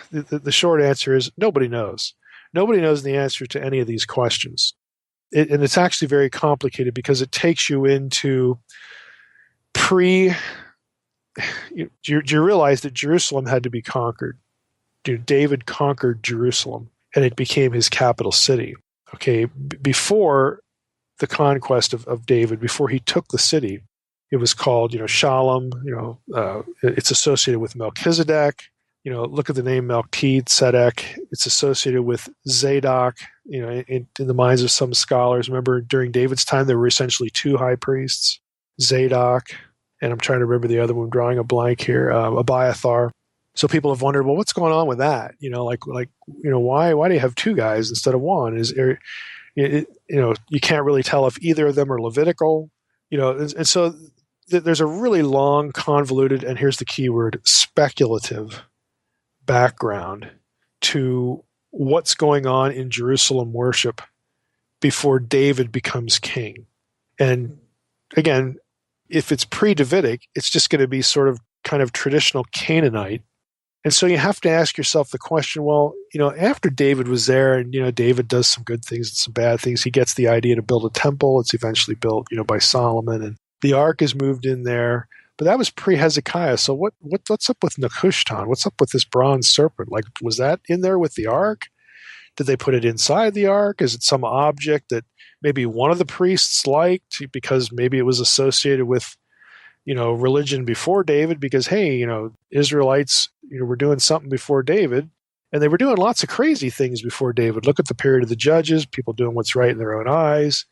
The short answer is nobody knows. Nobody knows the answer to any of these questions. And it's actually very complicated because it takes you into do you realize that Jerusalem had to be conquered? David conquered Jerusalem, and it became his capital city. Okay, before the conquest of David, before he took the city, it was called, Shalom. It's associated with Melchizedek. Look at the name Melchizedek. It's associated with Zadok. In the minds of some scholars, remember during David's time there were essentially two high priests, Zadok, and I'm trying to remember the other one. I'm drawing a blank here, Abiathar. So people have wondered, well, what's going on with that? Why do you have two guys instead of one? You can't really tell if either of them are Levitical. And so there's a really long, convoluted, and here's the key word, speculative background to what's going on in Jerusalem worship before David becomes king. And again, if it's pre-Davidic, it's just going to be sort of kind of traditional Canaanite. And so you have to ask yourself the question, well, after David was there and, David does some good things and some bad things, he gets the idea to build a temple. It's eventually built, by Solomon, and the ark is moved in there. But that was pre-Hezekiah. So what's up with Nehushtan? What's up with this bronze serpent? Like, was that in there with the ark? Did they put it inside the ark? Is it some object that maybe one of the priests liked because maybe it was associated with, religion before David? Because, hey, Israelites, were doing something before David, and they were doing lots of crazy things before David. Look at the period of the Judges, people doing what's right in their own eyes.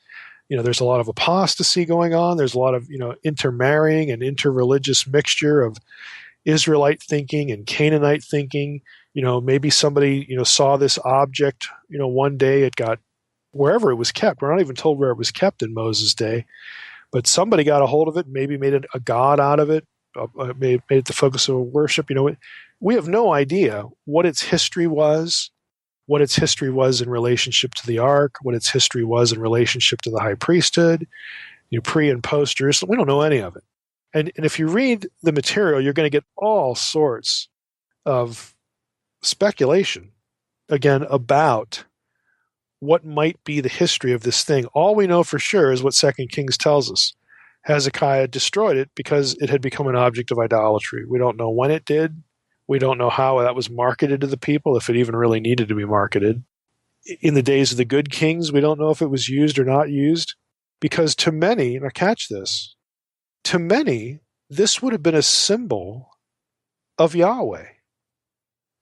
There's a lot of apostasy going on. There's a lot of, intermarrying and interreligious mixture of Israelite thinking and Canaanite thinking. Maybe somebody, saw this object, one day it got wherever it was kept. We're not even told where it was kept in Moses' day, but somebody got a hold of it, maybe made it a god out of it, made it the focus of worship. We have no idea what its history was, what its history was in relationship to the ark, what its history was in relationship to the high priesthood, pre and post Jerusalem. We don't know any of it. And if you read the material, you're going to get all sorts of speculation, again, about what might be the history of this thing. All we know for sure is what 2 Kings tells us. Hezekiah destroyed it because it had become an object of idolatry. We don't know when it did. We don't know how that was marketed to the people, if it even really needed to be marketed. In the days of the good kings, we don't know if it was used or not used, because to many, now catch this, to many, this would have been a symbol of Yahweh.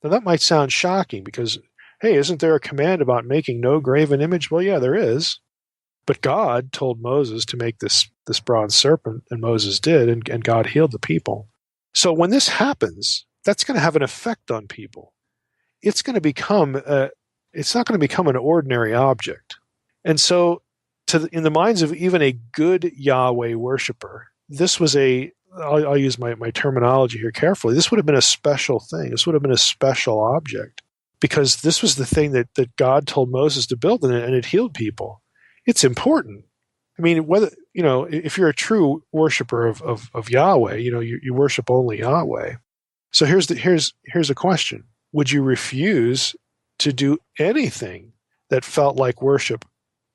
Now that might sound shocking because, hey, isn't there a command about making no graven image? Well, yeah, there is. But God told Moses to make this bronze serpent, and Moses did, and God healed the people. So when this happens, that's going to have an effect on people. It's going to become it's not going to become an ordinary object. And so in the minds of even a good Yahweh worshiper, this was I'll use my terminology here carefully, this would have been a special thing. This would have been a special object, because this was the thing that God told Moses to build, and it healed people. It's important. I mean, whether, if you're a true worshiper of Yahweh, you worship only Yahweh. So here's a question. Would you refuse to do anything that felt like worship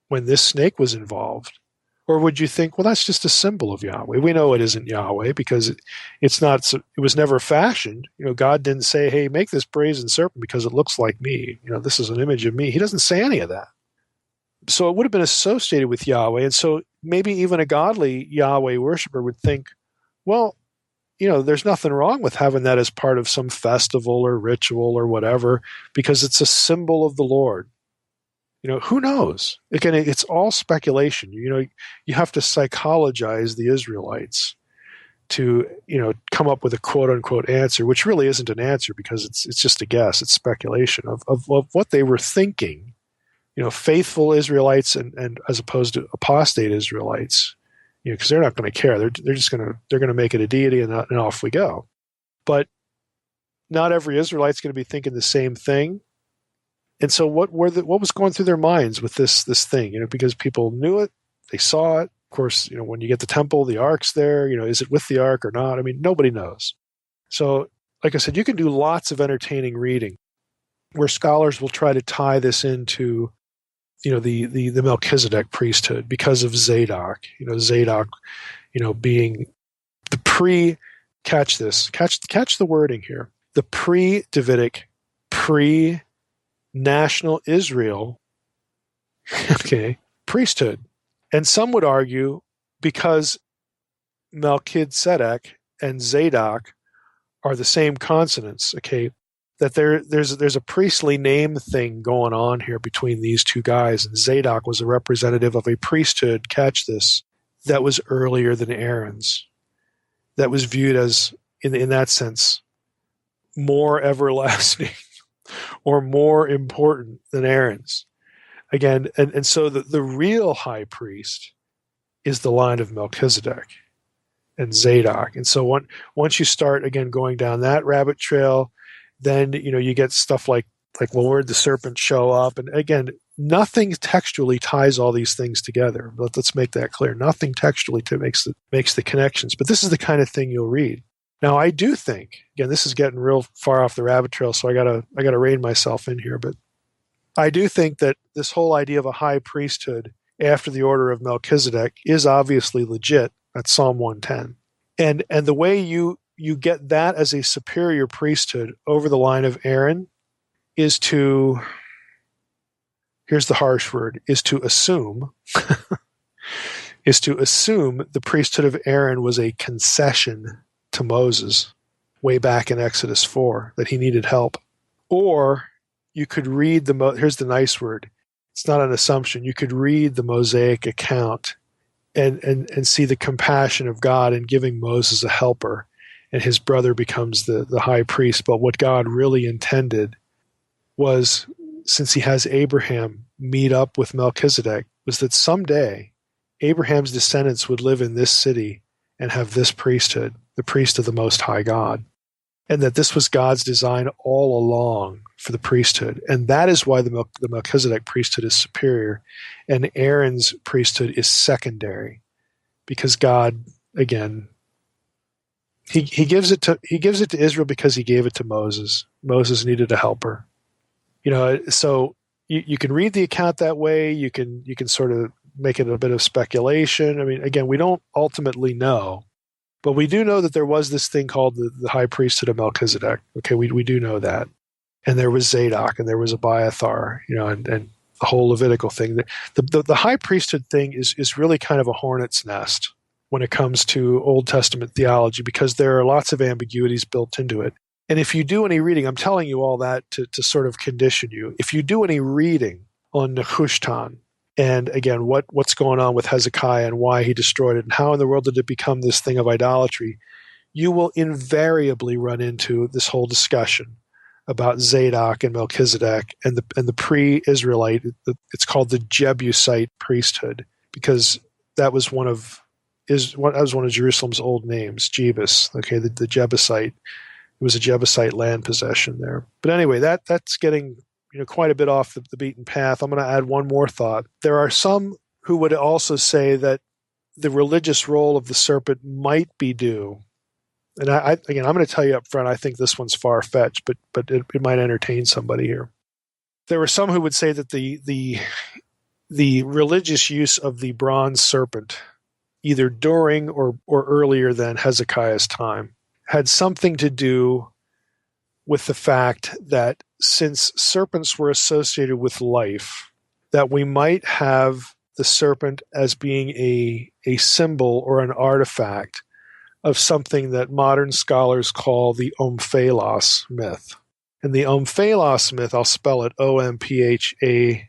when this snake was involved? Or would you think, well, that's just a symbol of Yahweh? We know it isn't Yahweh because it was never fashioned. God didn't say, hey, make this brazen serpent because it looks like me. This is an image of me. He doesn't say any of that. So it would have been associated with Yahweh. And so maybe even a godly Yahweh worshiper would think, well, there's nothing wrong with having that as part of some festival or ritual or whatever, because it's a symbol of the Lord. Who knows? Again, it's all speculation. You have to psychologize the Israelites to, come up with a quote unquote answer, which really isn't an answer because it's just a guess. It's speculation of what they were thinking. Faithful Israelites and as opposed to apostate Israelites, because they're not going to care. They're just going to make it a deity and off we go. But not every Israelite's going to be thinking the same thing. And so what was going through their minds with this thing? Because people knew it, they saw it. Of course, when you get the temple, the ark's there. Is it with the ark or not? I mean, nobody knows. So, like I said, you can do lots of entertaining reading where scholars will try to tie this into the Melchizedek priesthood because of Zadok. Zadok, being the catch the wording here, the pre-Davidic, pre-national Israel, priesthood. And some would argue because Melchizedek and Zadok are the same consonants, that there's a priestly name thing going on here between these two guys, and Zadok was a representative of a priesthood, catch this, that was earlier than Aaron's, that was viewed as, in that sense, more everlasting or more important than Aaron's. Again, and so the real high priest is the line of Melchizedek and Zadok. And so once you start, again, going down that rabbit trail, then you get stuff like, well, where'd the serpent show up? And again, nothing textually ties all these things together. Let's make that clear. Nothing textually makes the connections. But this is the kind of thing you'll read. Now, I do think, again, this is getting real far off the rabbit trail, so I gotta rein myself in here. But I do think that this whole idea of a high priesthood after the order of Melchizedek is obviously legit. That's Psalm 110. And the way you get that as a superior priesthood over the line of Aaron is to, here's the harsh word, is to assume the priesthood of Aaron was a concession to Moses way back in Exodus 4, that he needed help. Or you could read here's the nice word, it's not an assumption, you could read the Mosaic account and see the compassion of God in giving Moses a helper, and his brother becomes the high priest. But what God really intended was, since he has Abraham meet up with Melchizedek, was that someday Abraham's descendants would live in this city and have this priesthood, the priest of the Most High God. And that this was God's design all along for the priesthood. And that is why the Melchizedek priesthood is superior and Aaron's priesthood is secondary. Because God, again, he gives it to Israel because he gave it to Moses. Moses needed a helper. So you can read the account that way. You can sort of make it a bit of speculation. I mean, again, we don't ultimately know. But we do know that there was this thing called the high priesthood of Melchizedek. We do know that. And there was Zadok and there was Abiathar, and the whole Levitical thing. The high priesthood thing is really kind of a hornet's nest when it comes to Old Testament theology, because there are lots of ambiguities built into it. And if you do any reading, I'm telling you all that to sort of condition you. If you do any reading on Nehushtan and again, what's going on with Hezekiah and why he destroyed it, and how in the world did it become this thing of idolatry, you will invariably run into this whole discussion about Zadok and Melchizedek and the pre-Israelite. It's called the Jebusite priesthood, because that was one of Jerusalem's old names, Jebus. Okay, the Jebusite. It was a Jebusite land possession there. But anyway, that's getting quite a bit off the beaten path. I'm going to add one more thought. There are some who would also say that the religious role of the serpent might be due. And I'm going to tell you up front, I think this one's far-fetched, but it might entertain somebody here. There were some who would say that the religious use of the bronze serpent, either during or earlier than Hezekiah's time, had something to do with the fact that since serpents were associated with life, that we might have the serpent as being a symbol or an artifact of something that modern scholars call the Omphalos myth. And the Omphalos myth, I'll spell it Omphalos.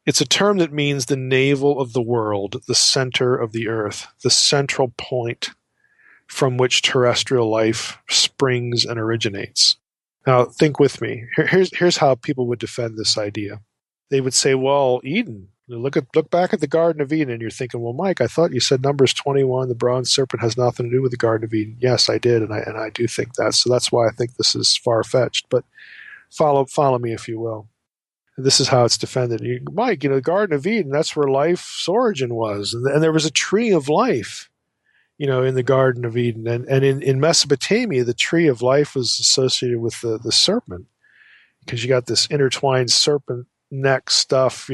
It's a term that means the navel of the world, the center of the earth, the central point from which terrestrial life springs and originates. Now, think with me. Here's how people would defend this idea. They would say, well, Eden. Look back at the Garden of Eden, and you're thinking, well, Mike, I thought you said Numbers 21, the bronze serpent has nothing to do with the Garden of Eden. Yes, I did, and I do think that. So that's why I think this is far-fetched. But follow me, if you will. This is how it's defended. Mike, the Garden of Eden, that's where life's origin was, and there was a tree of life, in the Garden of Eden, and in Mesopotamia, the tree of life was associated with the serpent, because you got this intertwined serpent neck stuff,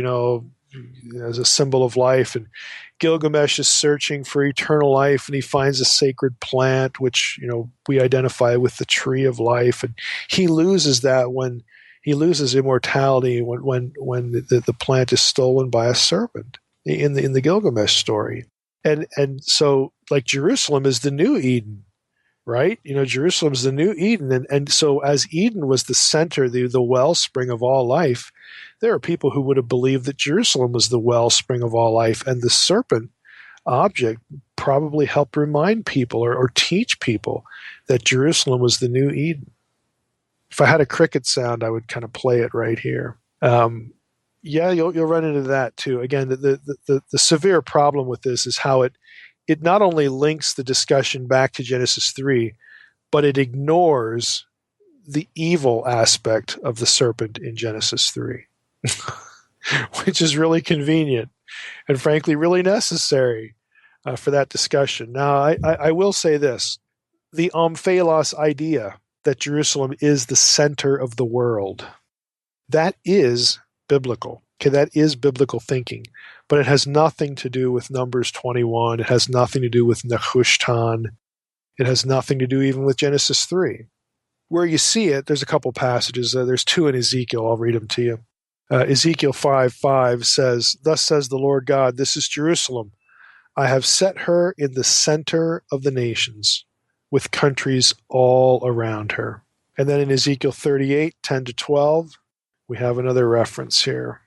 as a symbol of life. And Gilgamesh is searching for eternal life, and he finds a sacred plant, which we identify with the tree of life, and he loses that when he loses immortality when the plant is stolen by a serpent in the Gilgamesh story. And so, like, Jerusalem is the new Eden, right? Jerusalem is the new Eden. And so as Eden was the center, the wellspring of all life, there are people who would have believed that Jerusalem was the wellspring of all life. And the serpent object probably helped remind people or teach people that Jerusalem was the new Eden. If I had a cricket sound, I would kind of play it right here. Yeah, you'll run into that too. Again, the severe problem with this is how it not only links the discussion back to Genesis 3, but it ignores the evil aspect of the serpent in Genesis 3, which is really convenient and frankly really necessary for that discussion. Now, I will say this. The Omphalos idea that Jerusalem is the center of the world, that is biblical. Okay, that is biblical thinking, but it has nothing to do with Numbers 21. It has nothing to do with Nehushtan. It has nothing to do even with Genesis 3. Where you see it, there's a couple passages. There's two in Ezekiel. I'll read them to you. Ezekiel 5:5 says, "Thus says the Lord God, this is Jerusalem. I have set her in the center of the nations, with countries all around her." And then in Ezekiel 38:10-12, we have another reference here.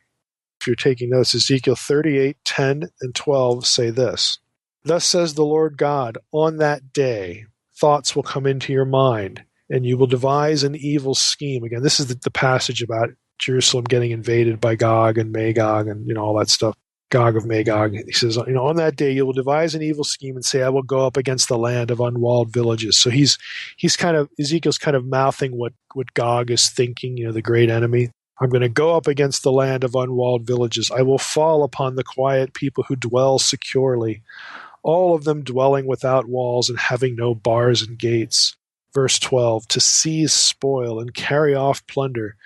If you're taking notes, Ezekiel 38:10-12 say this: "Thus says the Lord God, on that day thoughts will come into your mind, and you will devise an evil scheme." Again, this is the passage about Jerusalem getting invaded by Gog and Magog and all that stuff. Gog of Magog. He says, on that day you will devise an evil scheme and say, I will go up against the land of unwalled villages. So Ezekiel's kind of mouthing what Gog is thinking, the great enemy. I'm going to go up against the land of unwalled villages. I will fall upon the quiet people who dwell securely, all of them dwelling without walls and having no bars and gates. Verse 12, to seize spoil and carry off plunder,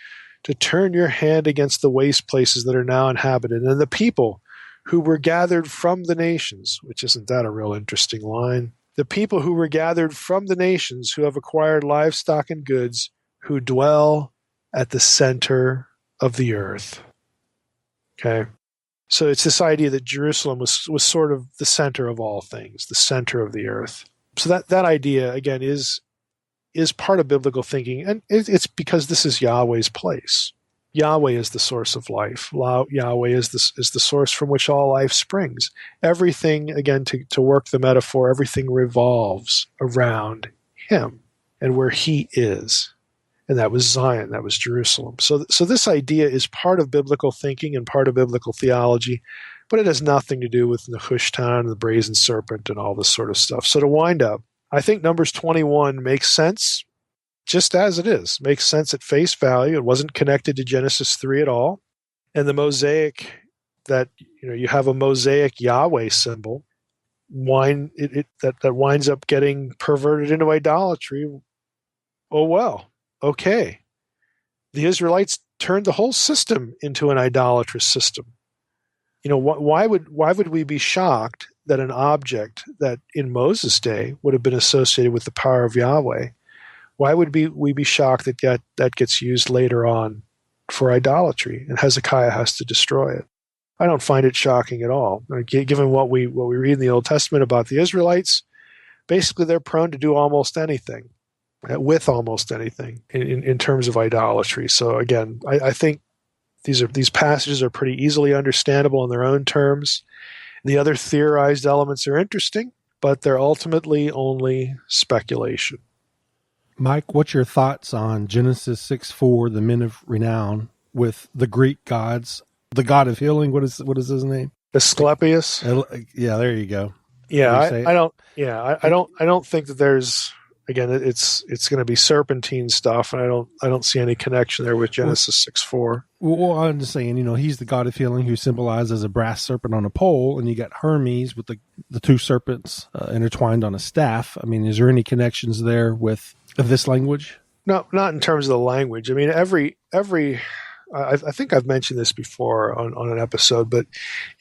to turn your hand against the waste places that are now inhabited, and the people who were gathered from the nations, which isn't that a real interesting line? The people who were gathered from the nations, who have acquired livestock and goods, who dwell at the center of the earth. Okay? So it's this idea that Jerusalem was sort of the center of all things, the center of the earth. So that idea, again, is part of biblical thinking, and it's because this is Yahweh's place. Yahweh is the source of life. Yahweh is the source from which all life springs. Everything, again, to work the metaphor, everything revolves around him and where he is. And that was Zion, that was Jerusalem. So this idea is part of biblical thinking and part of biblical theology, but it has nothing to do with Nehushtan and the brazen serpent and all this sort of stuff. So to wind up, I think Numbers 21 makes sense just as it is. Makes sense at face value. It wasn't connected to Genesis 3 at all. And the mosaic, that you have a mosaic Yahweh symbol, that winds up getting perverted into idolatry. Oh well, okay. The Israelites turned the whole system into an idolatrous system. Why would we be shocked that an object that in Moses' day would have been associated with the power of Yahweh, why would we be shocked that gets used later on for idolatry and Hezekiah has to destroy it? I don't find it shocking at all. Given what we read in the Old Testament about the Israelites, basically they're prone to do almost anything, with almost anything in terms of idolatry. So again, I think these passages are pretty easily understandable in their own terms. The other theorized elements are interesting, but they're ultimately only speculation. Mike, what's your thoughts on Genesis 6:4, the men of renown, with the Greek gods, the god of healing? What is his name? Asclepius. Yeah, there you go. Yeah, I don't think that there's, again, it's going to be serpentine stuff, and I don't see any connection there with Genesis 6:4. Well, I'm just saying, he's the god of healing who symbolized as a brass serpent on a pole, and you got Hermes with the two serpents intertwined on a staff. I mean, is there any connections there with this language? No, not in terms of the language. I mean, I think I've mentioned this before on an episode, but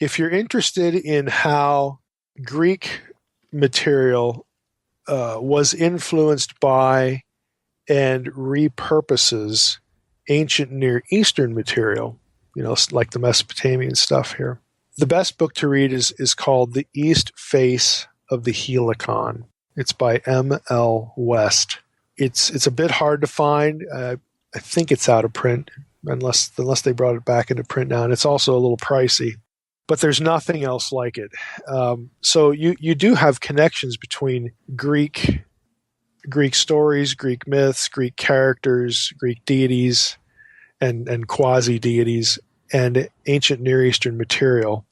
if you're interested in how Greek material was influenced by and repurposes ancient Near Eastern material, like the Mesopotamian stuff here, the best book to read is called The East Face of the Helicon. It's by M.L. West. It's a bit hard to find. I think it's out of print, unless they brought it back into print now, and it's also a little pricey. But there's nothing else like it. So you do have connections between Greek stories, Greek myths, Greek characters, Greek deities, and quasi-deities, and ancient Near Eastern material.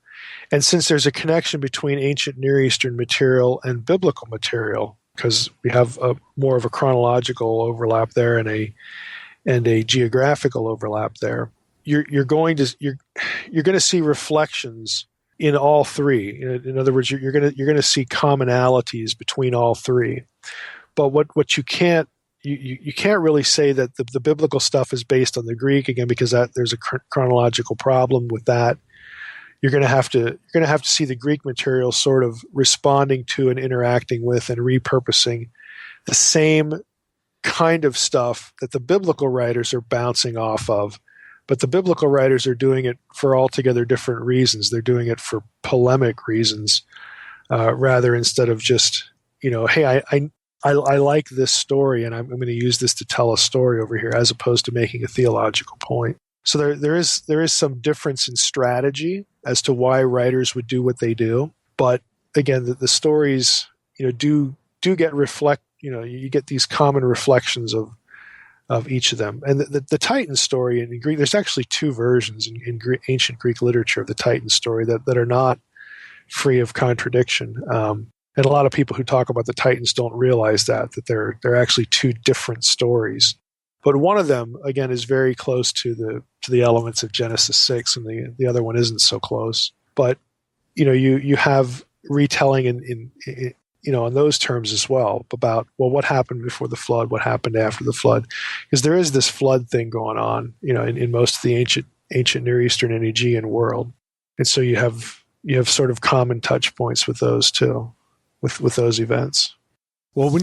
And since there's a connection between ancient Near Eastern material and biblical material, because we have more of a chronological overlap there and a geographical overlap there, you're going to see reflections in all three. In other words, you're going to see commonalities between all three. But what you can't really say that the biblical stuff is based on the Greek, again, because there's a chronological problem with that. You're going to have to see the Greek material sort of responding to and interacting with and repurposing the same kind of stuff that the biblical writers are bouncing off of. But the biblical writers are doing it for altogether different reasons. They're doing it for polemic reasons, rather, instead of just, hey, I like this story and I'm going to use this to tell a story over here, as opposed to making a theological point. So there is some difference in strategy as to why writers would do what they do. But again, the stories, do get you get these common reflections of each of them. And the Titan story in Greek, there's actually two versions in ancient Greek literature of the Titan story that are not free of contradiction. And a lot of people who talk about the Titans don't realize that they're actually two different stories. But one of them, again, is very close to the elements of Genesis 6, and the other one isn't so close. But you have retelling in those terms as well, about what happened before the flood, what happened after the flood, because there is this flood thing going on, in most of the ancient Near Eastern and Aegean world, and so you have sort of common touch points with those too, with those events. Well,